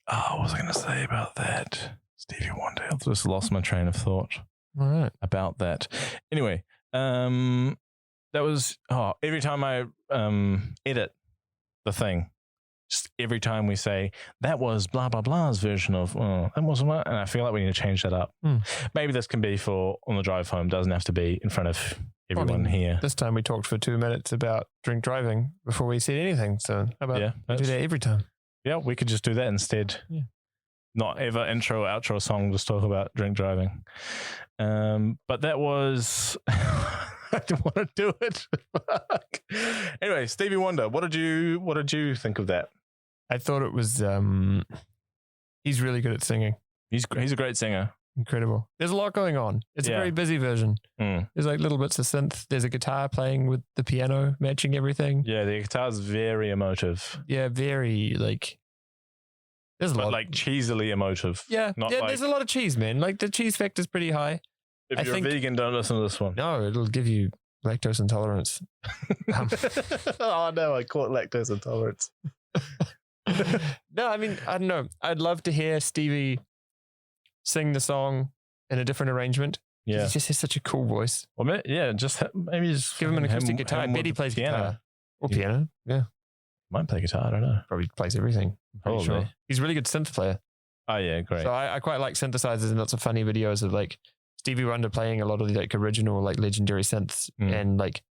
was I going to say about that? Stevie Wonder. I've just lost my train of thought. All right. About that. Anyway, that was every time I edit the thing, just every time we say that was blah blah blah's version of that wasn't what, and I feel like we need to change that up. Maybe this can be for on the drive home. Doesn't have to be in front of everyone here. This time we talked for 2 minutes about drink driving before we said anything. So how about we do that every time? Yeah, we could just do that instead. Yeah. Not ever intro or outro song, just talk about drink driving. But that was I didn't want to do it. Anyway, Stevie Wonder, what did you think of that? I thought it was he's really good at singing. He's a great singer. Incredible. There's a lot going on. It's a very busy version. There's like little bits of synth. There's a guitar playing with the piano, matching everything. Yeah, the guitar's very emotive. Yeah, very like. There's a lot, like cheesily emotive. Yeah, not yeah. like, There's a lot of cheese, man. Like the cheese factor's pretty high. If you're a vegan, don't listen to this one. No, it'll give you lactose intolerance. Oh no, I caught lactose intolerance. No, I mean, I don't know. I'd love to hear Stevie sing the song in a different arrangement. Yeah, he just has such a cool voice. Well, yeah, maybe just give him an acoustic guitar. I bet he plays guitar or piano. Yeah, might play guitar. I don't know. Probably plays everything. Probably. Sure. He's a really good synth player. Oh yeah, great. So I quite like synthesizers and lots of funny videos of like Stevie Wonder playing a lot of the like original like legendary synths and like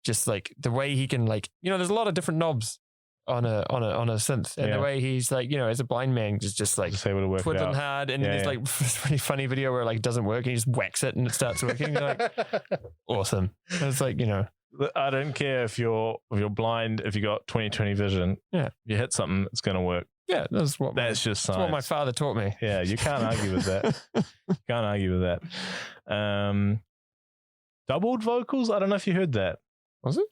just like the way he can like, you know, there's a lot of different knobs on a synth and the way he's like, you know, as a blind man just like twiddling hard and then there's like this really funny video where it like doesn't work and he just whacks it and it starts working. You're like, awesome. And it's like, you know, I don't care if you're blind, if you got 20/20 vision. Yeah, you hit something, it's going to work. Yeah, that's just science. That's what my father taught me. Yeah, you can't argue with that. Can't argue with that. Doubled vocals. I don't know if you heard that. Was it?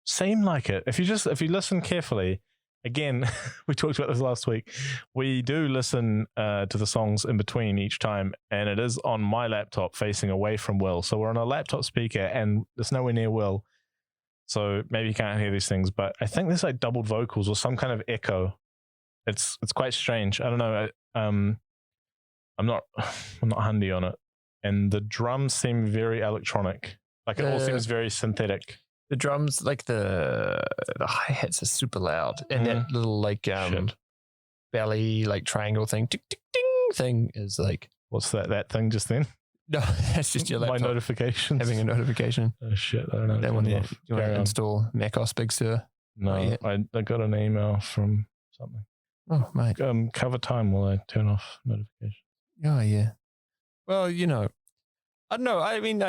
Seemed like it. If you listen carefully, again, we talked about this last week. We do listen to the songs in between each time, and it is on my laptop facing away from Will. So we're on a laptop speaker, and it's nowhere near Will. So maybe you can't hear these things, but I think there's like doubled vocals or some kind of echo. It's quite strange. I don't know. I'm not handy on it, and the drums seem very electronic. Like it all seems very synthetic. The drums, like the hi-hats are super loud, and that little like belly like triangle thing, tick tick ding thing is like. What's that thing just then? No, that's just your laptop. My notifications. Having a notification. Oh shit! I don't know. That one there. You want to install macOS Big Sur? No, I got an email from something. Oh, mate. Cover time while I turn off notifications. Oh, yeah. Well, you know, I don't know. I mean,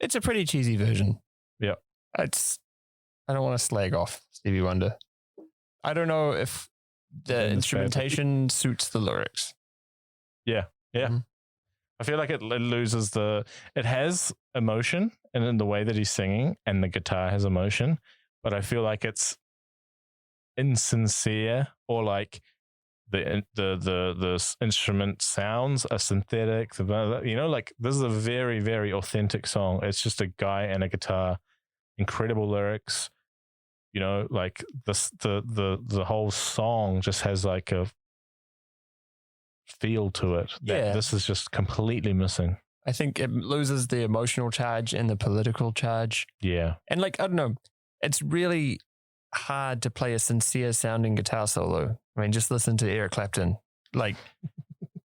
it's a pretty cheesy version. Yeah. I don't want to slag off Stevie Wonder. I don't know if the instrumentation suits the lyrics. Yeah. Yeah. Mm-hmm. I feel like it loses it has emotion and in the way that he's singing, and the guitar has emotion, but I feel like it's insincere, or like the instrument sounds are synthetic. You know, like this is a very, very authentic song. It's just a guy and a guitar, incredible lyrics. You know, like the whole song just has like a feel to it that this is just completely missing. I think it loses the emotional charge and the political charge. Yeah. And like, I don't know, it's really hard to play a sincere sounding guitar solo. I mean, just listen to Eric Clapton. Like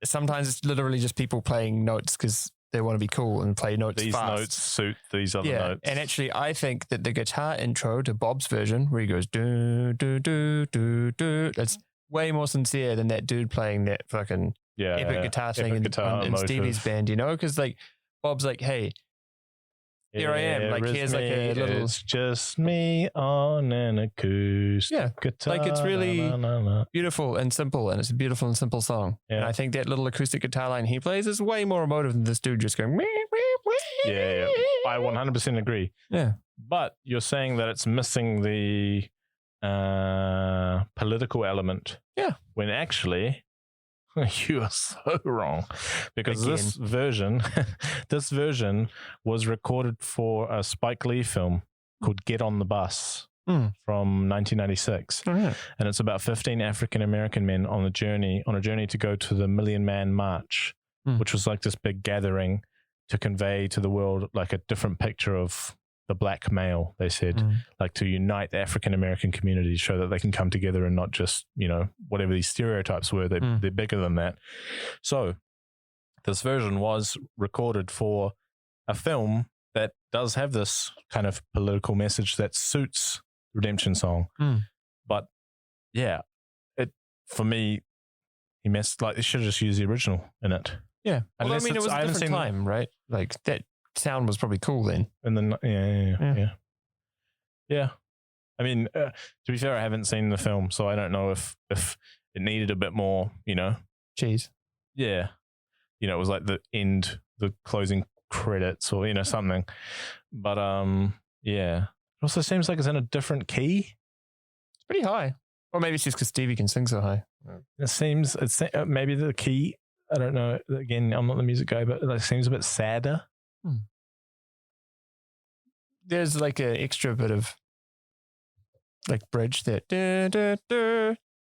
sometimes it's literally just people playing notes because they want to be cool and play notes These fast. notes suit these other notes. And actually, I think that the guitar intro to Bob's version, where he goes do do do do do, that's way more sincere than that dude playing that fucking epic guitar thing in Stevie's band. You know, because like Bob's like, hey, Here I am. Like, here's like a little. It's just me on an acoustic guitar. Like, it's really na, na, na. beautiful and simple, and it's a beautiful and simple song. Yeah. And I think that little acoustic guitar line he plays is way more emotive than this dude just going. Yeah, I 100% agree. Yeah. But you're saying that it's missing the political element. Yeah. When actually, you are so wrong, because Again. this version was recorded for a Spike Lee film called Get on the Bus from 1996. Oh, yeah. And it's about 15 African American men on a journey to go to the Million Man March, which was like this big gathering to convey to the world like a different picture of the black male, they said, like to unite the African American community, show that they can come together and not just, you know, whatever these stereotypes were, they're bigger than that. So this version was recorded for a film that does have this kind of political message that suits Redemption Song. But yeah, for me, he messed, like, they should have just used the original in it. Yeah. Well, I Unless mean, it was I a haven't different seen time, right? Like, that sound was probably cool then. And then, yeah. I mean, to be fair, I haven't seen the film, so I don't know if it needed a bit more, you know. Cheese. Yeah. You know, it was like the closing credits or, you know, something. But, yeah. It also seems like it's in a different key. It's pretty high. Or maybe it's just because Stevie can sing so high. It seems, maybe the key, I don't know. Again, I'm not the music guy, but it seems a bit sadder. There's like an extra bit of like bridge that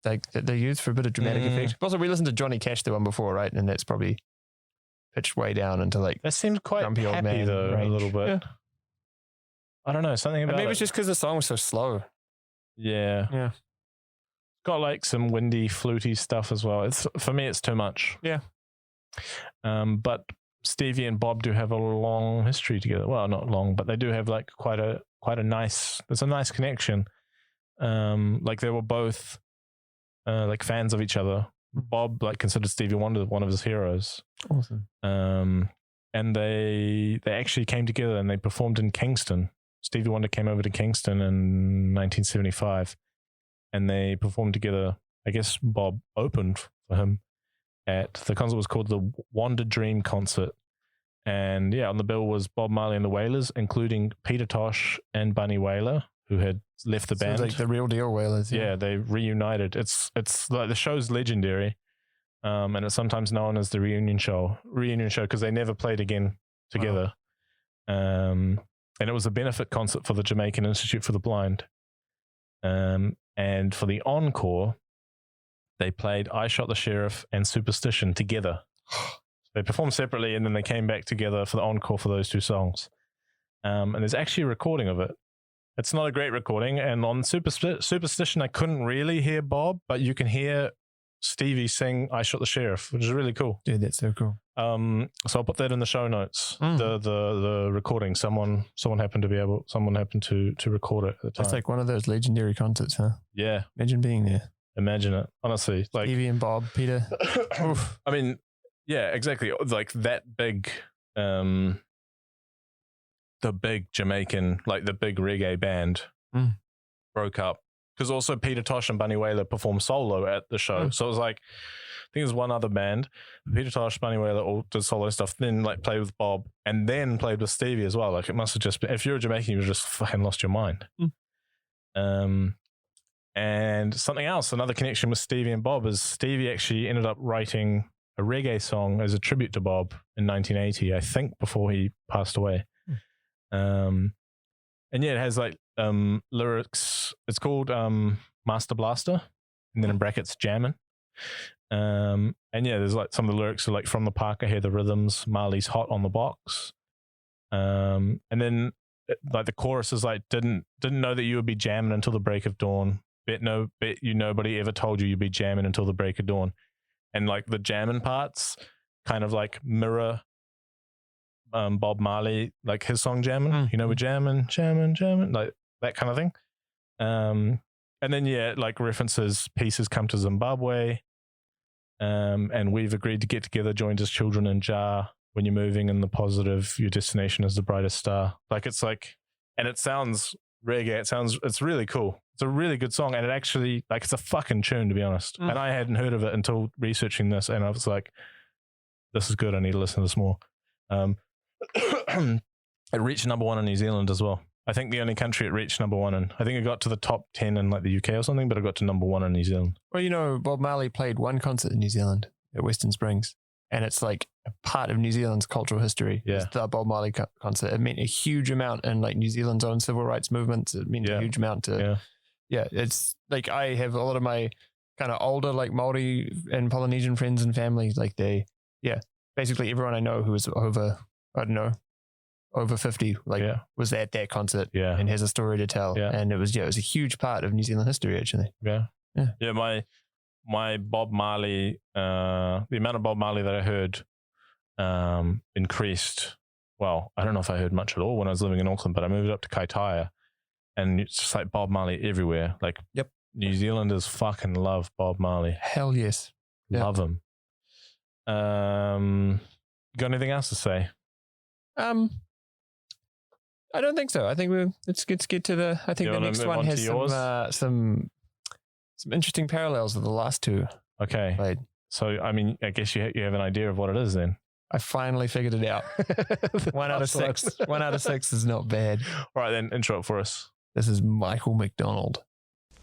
like that they use for a bit of dramatic effect. Also, we listened to Johnny Cash, the one before, right? And that's probably pitched way down into like that seems quite grumpy old happy man though, range. a little bit. Yeah. I don't know, something about And maybe it. it's just because the song was so slow. Yeah. Got like some windy, fluty stuff as well. It's, for me, it's too much. Yeah. But Stevie and Bob do have a long history together. Well, not long, but they do have like quite a nice. There's a nice connection. Like they were both like fans of each other. Bob like considered Stevie Wonder one of his heroes. Awesome. And they actually came together and they performed in Kingston. Stevie Wonder came over to Kingston in 1975, and they performed together. I guess Bob opened for him. At the concert was called the Wonder Dream Concert. And yeah, on the bill was Bob Marley and the Wailers, including Peter Tosh and Bunny Wailer, who had left the band. Like the real deal Wailers. Yeah, they reunited. It's like the show's legendary. And it's sometimes known as the reunion show because they never played again together. Wow. And it was a benefit concert for the Jamaican Institute for the Blind. And for the encore, they played I Shot the Sheriff and Superstition together. They performed separately and then they came back together for the encore for those two songs. And there's actually a recording of it. It's not a great recording. And on Superstition, I couldn't really hear Bob, but you can hear Stevie sing I Shot the Sheriff, which is really cool. Dude, that's so cool. So I'll put that in the show notes. The recording. Someone happened to record it at the time. It's like one of those legendary concerts, huh? Yeah. Imagine being there. Imagine it. Honestly. Like Stevie and Bob, Peter. I mean, yeah, exactly. Like that big the big Jamaican, like the big reggae band broke up. Because also Peter Tosh and Bunny Wailer performed solo at the show. So it was like, I think there's one other band. Peter Tosh, Bunny Wailer all did solo stuff, then like played with Bob, and then played with Stevie as well. Like it must have just been, if you're a Jamaican, you just fucking lost your mind. And something else, another connection with Stevie and Bob is Stevie actually ended up writing a reggae song as a tribute to Bob in 1980, I think before he passed away. And yeah, it has like lyrics. It's called Master Blaster, and then in brackets Jammin'. And yeah, there's like some of the lyrics are like from the park, I hear the rhythms, Marley's hot on the box. And then like the chorus is like, didn't know that you would be jamming until the break of dawn. Bet you nobody ever told you you'd be jamming until the break of dawn. And like the jamming parts kind of like mirror Bob Marley, like his song Jammin', you know, we're jamming, like that kind of thing. And then yeah, like references Pieces Come to Zimbabwe, and we've agreed to get together, joined as children in Jar, when you're moving in the positive, your destination is the brightest star. Like it's like, and it sounds reggae. It's really cool. It's a really good song, and it actually, like, it's a fucking tune, to be honest. And I hadn't heard of it until researching this, and I was like, this is good. I need to listen to this more. It reached number 1 in New Zealand as well. I think the only country it reached number 1 in. I think it got to the top 10 in like the UK or something, but it got to number 1 in New Zealand. Well, you know, Bob Marley played one concert in New Zealand at Western Springs, and it's like a part of New Zealand's cultural history. Yeah. It's the Bob Marley concert. It meant a huge amount in like New Zealand's own civil rights movements. It meant a huge amount to, it's like I have a lot of my kind of older like Māori and Polynesian friends and family, like basically everyone I know who was over, I don't know, over 50, was at that concert and has a story to tell. Yeah. And it was a huge part of New Zealand history, actually. Yeah. My Bob Marley, the amount of Bob Marley that I heard increased. Well, I don't know if I heard much at all when I was living in Auckland, but I moved up to Kaitaia, and it's just like Bob Marley everywhere. Like, New Zealanders fucking love Bob Marley. Hell yes. Love him. Got anything else to say? I don't think so. I think let's get to the. I think the next one has some interesting parallels with the last two. Okay. Played. So I mean, I guess you have an idea of what it is then. I finally figured it out. 1 out of 6. 1 out of 6 is not bad. All right, then intro it for us. This is Michael McDonald.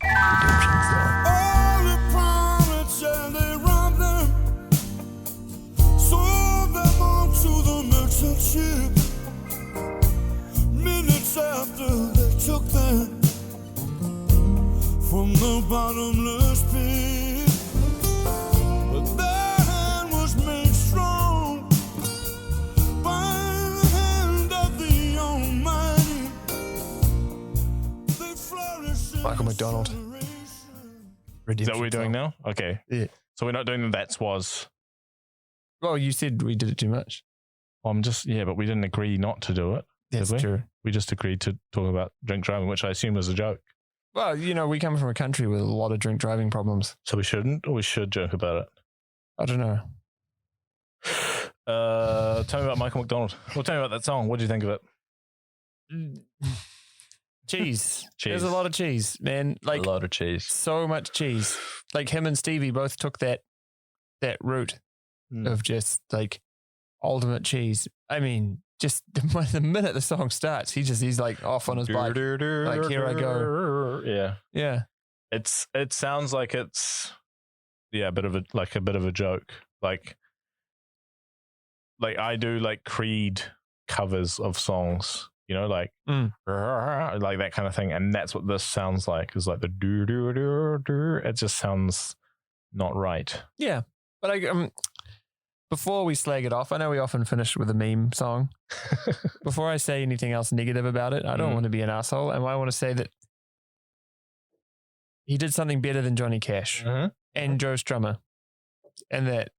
Redemption song. All the planets and they run them, sold them onto the merchant ship. Minutes after they took them from the bottomless pit, but their hand was made strong by the hand of the Almighty. They flourished. Michael McDonald. Is that what we're doing now? Okay. Yeah. So we're not doing the That's Was. Well, you said we did it too much. Well, but we didn't agree not to do it. That's true. We just agreed to talk about drink driving, which I assume was a joke. Well, you know, we come from a country with a lot of drink driving problems. So we shouldn't, or we should joke about it? I don't know. Tell me about Michael McDonald. Well, tell me about that song. What do you think of it? Cheese. There's a lot of cheese, man. Like a lot of cheese. So much cheese. Like him and Stevie both took that route of just like ultimate cheese. I mean, just the minute the song starts, he's like off on his bike. Like, here I go. Yeah. Yeah. It sounds like it's a bit of a joke. Like I do like Creed covers of songs, you know, like like that kind of thing, and that's what this sounds like. Is like the do do do do. It just sounds not right. Yeah, but before we slag it off, I know we often finish with a meme song. Before I say anything else negative about it, I don't want to be an asshole, and I want to say that he did something better than Johnny Cash and Joe Strummer, and that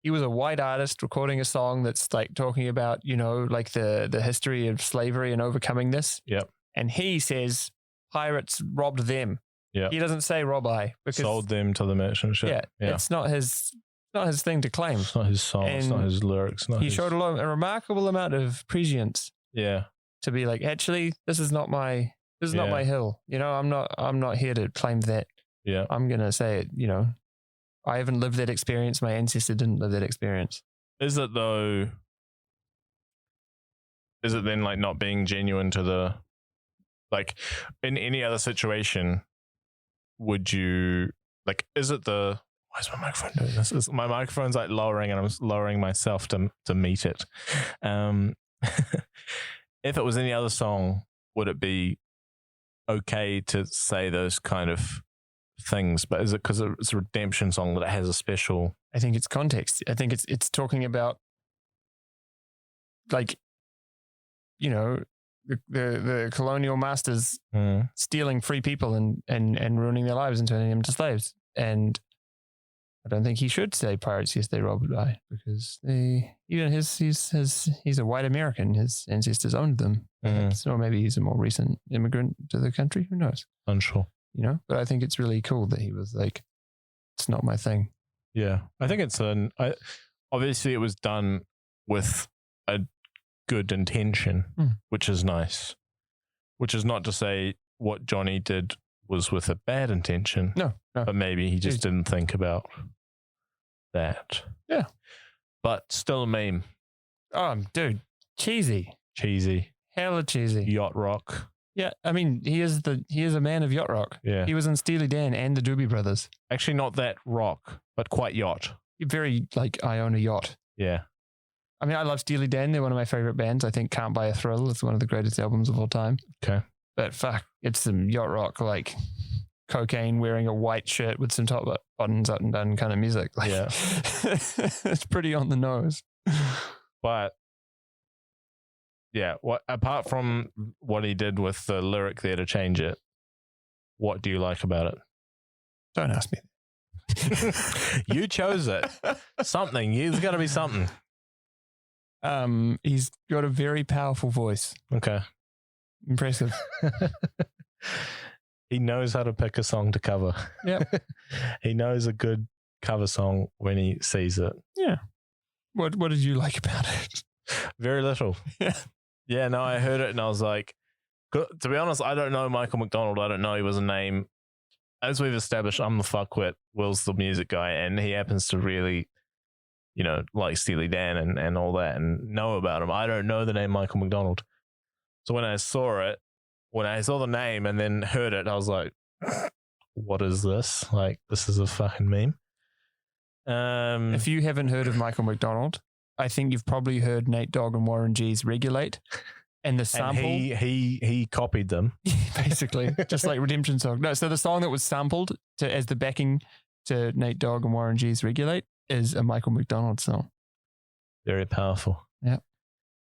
he was a white artist recording a song that's like talking about, you know, like the history of slavery and overcoming this. Yep. And he says pirates robbed them. Yeah. He doesn't say rob I, because sold them to the merchant ship. Yeah. It's not his thing to claim. It's not his song. It's not his lyrics. He showed a remarkable amount of prescience. Yeah. To be like, actually, this is not my hill. You know, I'm not here to claim that. Yeah. I'm gonna say it, you know. I haven't lived that experience. My ancestor didn't live that experience. Is it though? Is it then like not being genuine to the, like in any other situation, would you like, is it the, why is my microphone doing this? My microphone's like lowering and I'm lowering myself to meet it. If it was any other song, would it be okay to say those kind of things? But is it because it's a redemption song that it has a special? I think it's context. I think it's talking about, like, you know, the colonial masters stealing free people and ruining their lives and turning them to slaves. And I don't think he should say pirates, yes, they robbed I, because he's a white American. His ancestors owned them. So maybe he's a more recent immigrant to the country. Who knows? Unsure. You know, but I think it's really cool that he was like, it's not my thing. Yeah. I think it's obviously it was done with a good intention, which is nice. Which is not to say what Johnny did was with a bad intention. No. But maybe he just didn't think about that. Yeah. But still a meme. Oh, dude, cheesy. Hella cheesy. Yacht rock. Yeah, I mean, he is a man of yacht rock. Yeah. He was in Steely Dan and the Doobie Brothers. Actually, not that rock, but quite yacht. Very like, I own a yacht. Yeah. I mean, I love Steely Dan. They're one of my favorite bands. I think Can't Buy a Thrill is one of the greatest albums of all time. Okay. But fuck, it's some yacht rock, like cocaine, wearing a white shirt with some top buttons up and down kind of music. Like, Yeah. it's pretty on the nose. But yeah, what apart from what he did with the lyric there to change it, what do you like about it? Don't ask me. You chose it. Something. There's got to be something. He's got a very powerful voice. Okay. Impressive. He knows how to pick a song to cover. Yeah. He knows a good cover song when he sees it. Yeah. What did you like about it? Very little. Yeah. Yeah, no, I heard it and I was like, to be honest, I don't know Michael McDonald. I don't know he was a name. As we've established, I'm the fuckwit. Will's the music guy, and he happens to really, like Steely Dan and all that and know about him. I don't know the name Michael McDonald. So when I saw the name and then heard it, I was like, what is this? Like, this is a fucking meme. If you haven't heard of Michael McDonald, I think you've probably heard Nate Dogg and Warren G's Regulate. And the sample. And he copied them. Basically, just like Redemption Song. No, so the song that was sampled as the backing to Nate Dogg and Warren G's Regulate is a Michael McDonald song. Very powerful. Yeah.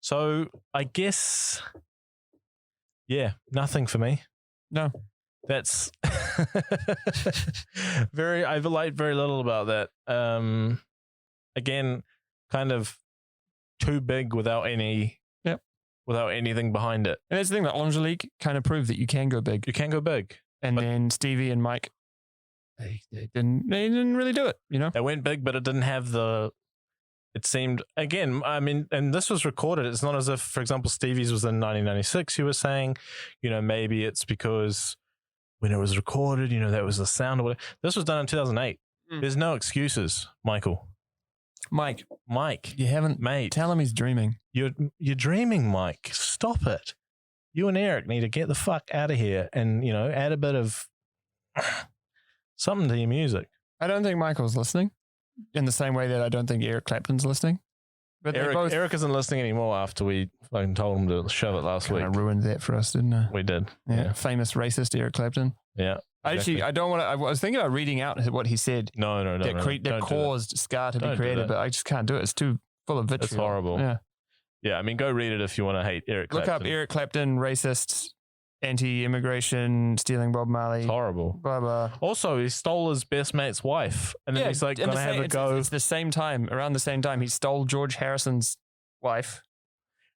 So I guess, yeah, nothing for me. No. That's I've liked very little about that. Again, kind of too big without anything behind it. And that's the thing that Angelique kind of proved that you can go big. You can go big. And then Stevie and Mike, they didn't really do it, They went big, but it didn't have it seemed, again, I mean, and this was recorded. It's not as if, for example, Stevie's was in 1996, you were saying, maybe it's because when it was recorded, that was the sound or whatever. This was done in 2008. There's no excuses, Michael. Mike, you haven't, mate. Tell him he's dreaming. You're dreaming, Mike. Stop it. You and Eric need to get the fuck out of here and add a bit of something to your music. I don't think Michael's listening, in the same way that I don't think Eric Clapton's listening. But Eric isn't listening anymore after we fucking told him to shove it last week. I ruined that for us, didn't I? We did. Yeah. Famous racist Eric Clapton. Yeah. Exactly. I don't want to. I was thinking about reading out what he said. No. That caused Scar to be created, but I just can't do it. It's too full of vitriol. It's horrible. Yeah. Yeah. I mean, go read it if you want to hate Eric Clapton. Look up Eric Clapton, racist, anti-immigration, stealing Bob Marley. It's horrible. Blah, blah. Also, he stole his best mate's wife. And then he's like, going to have a go. It's around the same time, he stole George Harrison's wife.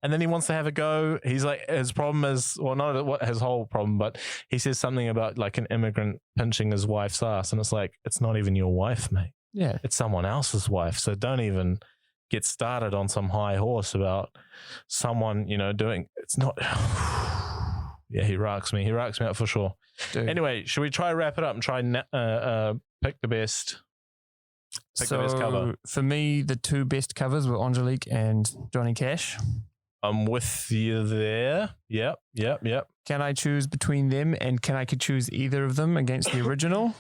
And then he wants to have a go. He's like, his problem is, well, not what his whole problem, but he says something about like an immigrant pinching his wife's ass. And it's like, it's not even your wife, mate. Yeah. It's someone else's wife. So don't even get started on some high horse about someone, doing, it's not. Yeah, he rocks me. He rocks me up for sure. Dude. Anyway, should we try wrap it up and try pick the best? The best cover. For me, the two best covers were Angelique and Johnny Cash. I'm with you there. Yep. Can I choose between them, and can I choose either of them against the original?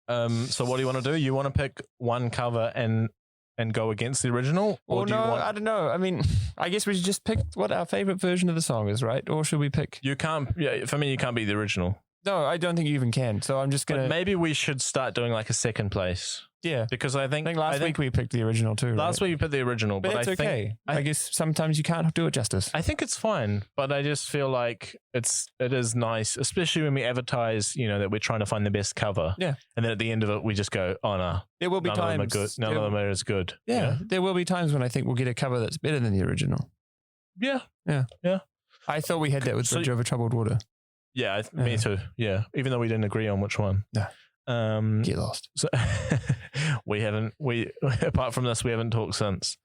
So what do you want to do? You want to pick one cover and go against the original? Or I don't know. I mean, I guess we should just pick what our favorite version of the song is, right? Or should we pick? You can't. Yeah, for me, you can't beat the original. No, I don't think you even can. So I'm just gonna. But maybe we should start doing like a second place. Yeah, because I think last week we picked the original too. Last week we picked the original, but it's okay. I guess sometimes you can't do it justice. I think it's fine, but I just feel like it is nice, especially when we advertise, that we're trying to find the best cover. Yeah, and then at the end of it, we just go, oh no, there will be times none of them are good. None of them are as good. Yeah, there will be times when I think we'll get a cover that's better than the original. Yeah. I thought we had that with Bridge Over Troubled Water. Yeah, me too. Yeah, even though we didn't agree on which one. No. Get lost. So we apart from this, we haven't talked since.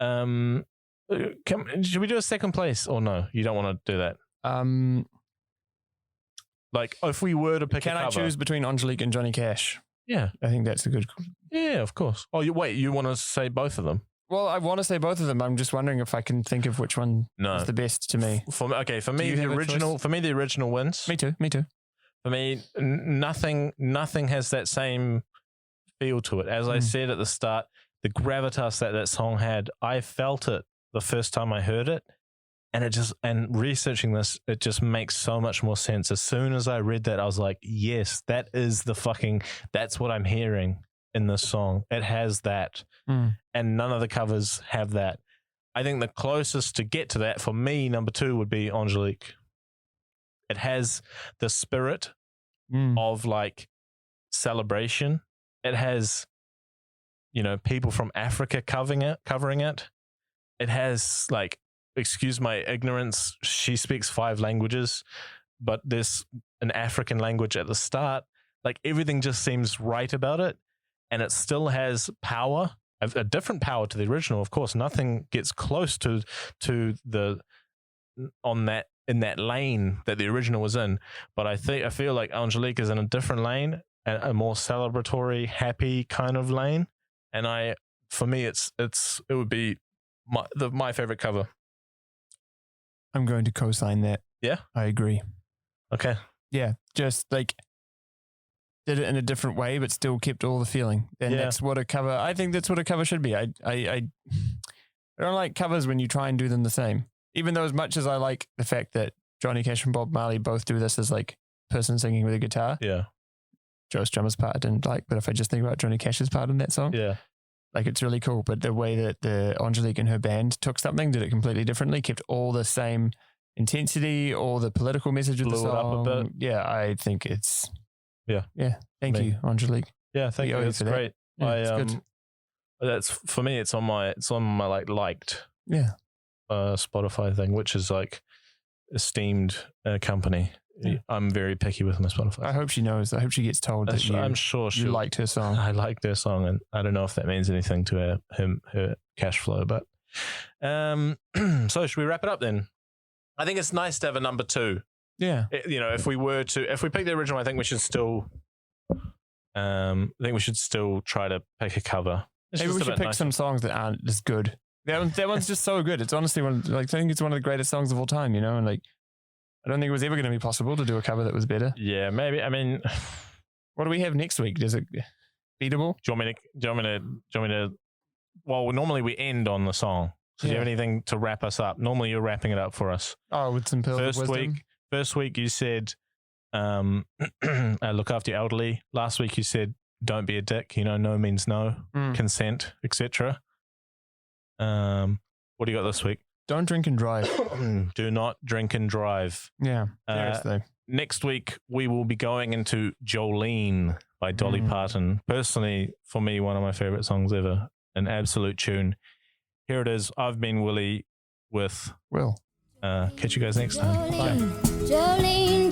Should we do a second place or no? You don't want to do that. Like if we were to pick, can a I cover, choose between Angelique and Johnny Cash? Yeah, I think that's a good. yeah, of course. Oh, you want to say both of them? Well, I want to say both of them. I'm just wondering if I can think of which one is the best to me. For me, the original. For me, the original wins. Me too. For me, nothing has that same feel to it. As I said at the start, the gravitas that song had, I felt it the first time I heard it, and researching this, it just makes so much more sense. As soon as I read that, I was like, yes, that's what I'm hearing in this song. It has that. And none of the covers have that. I think the closest to get to that for me, number 2 would be Angelique. It has the spirit of like celebration. It has, people from Africa covering it. It has like, excuse my ignorance, she speaks 5 languages, but there's an African language at the start. Like everything just seems right about it. And it still has power, a different power to the original. Of course, nothing gets close to in that lane that the original was in. But I feel like Angelique is in a different lane, a more celebratory, happy kind of lane. And for me, it would be my favorite cover. I'm going to co-sign that. Yeah, I agree. Okay. Yeah, just like did it in a different way, but still kept all the feeling. And that's what a cover. I think that's what a cover should be. I don't like covers when you try and do them the same. Even though as much as I like the fact that Johnny Cash and Bob Marley both do this as like person singing with a guitar. Yeah. Joe Strummer's part I didn't like, but if I just think about Johnny Cash's part in that song, like it's really cool. But the way that the Angelique and her band took something, did it completely differently, kept all the same intensity, all the political message of the song. Blew it up a bit. Yeah, I think it's yeah. Thank you, Angelique. Yeah, thank you. That's great. Yeah, it's good. That's for me. It's on my like liked Spotify thing, which is like esteemed company. Yeah. I'm very picky with my Spotify. I hope she knows. I hope she gets told that I'm sure you liked her song. I liked her song, and I don't know if that means anything to her cash flow. But so should we wrap it up then? I think it's nice to have a number 2. Yeah. If we pick the original, I think we should still try to pick a cover. Maybe we should pick some songs that aren't as good. That one's just so good. It's honestly I think it's one of the greatest songs of all time, and like I don't think it was ever going to be possible to do a cover that was better. Yeah, maybe. I mean, what do we have next week? Is it beatable? Do you want me to? Well, normally we end on the song. So do you have anything to wrap us up? Normally you're wrapping it up for us. Oh, with some pearls of wisdom. First week you said, look after your elderly. Last week you said, don't be a dick. No means no. Consent, etc. What do you got this week? Don't drink and drive. Do not drink and drive. Yeah. Next week we will be going into Jolene by Dolly Parton. Personally, for me, one of my favorite songs ever. An absolute tune. Here it is. I've been Willie with Will. Catch you guys next time. Bye. Jolene.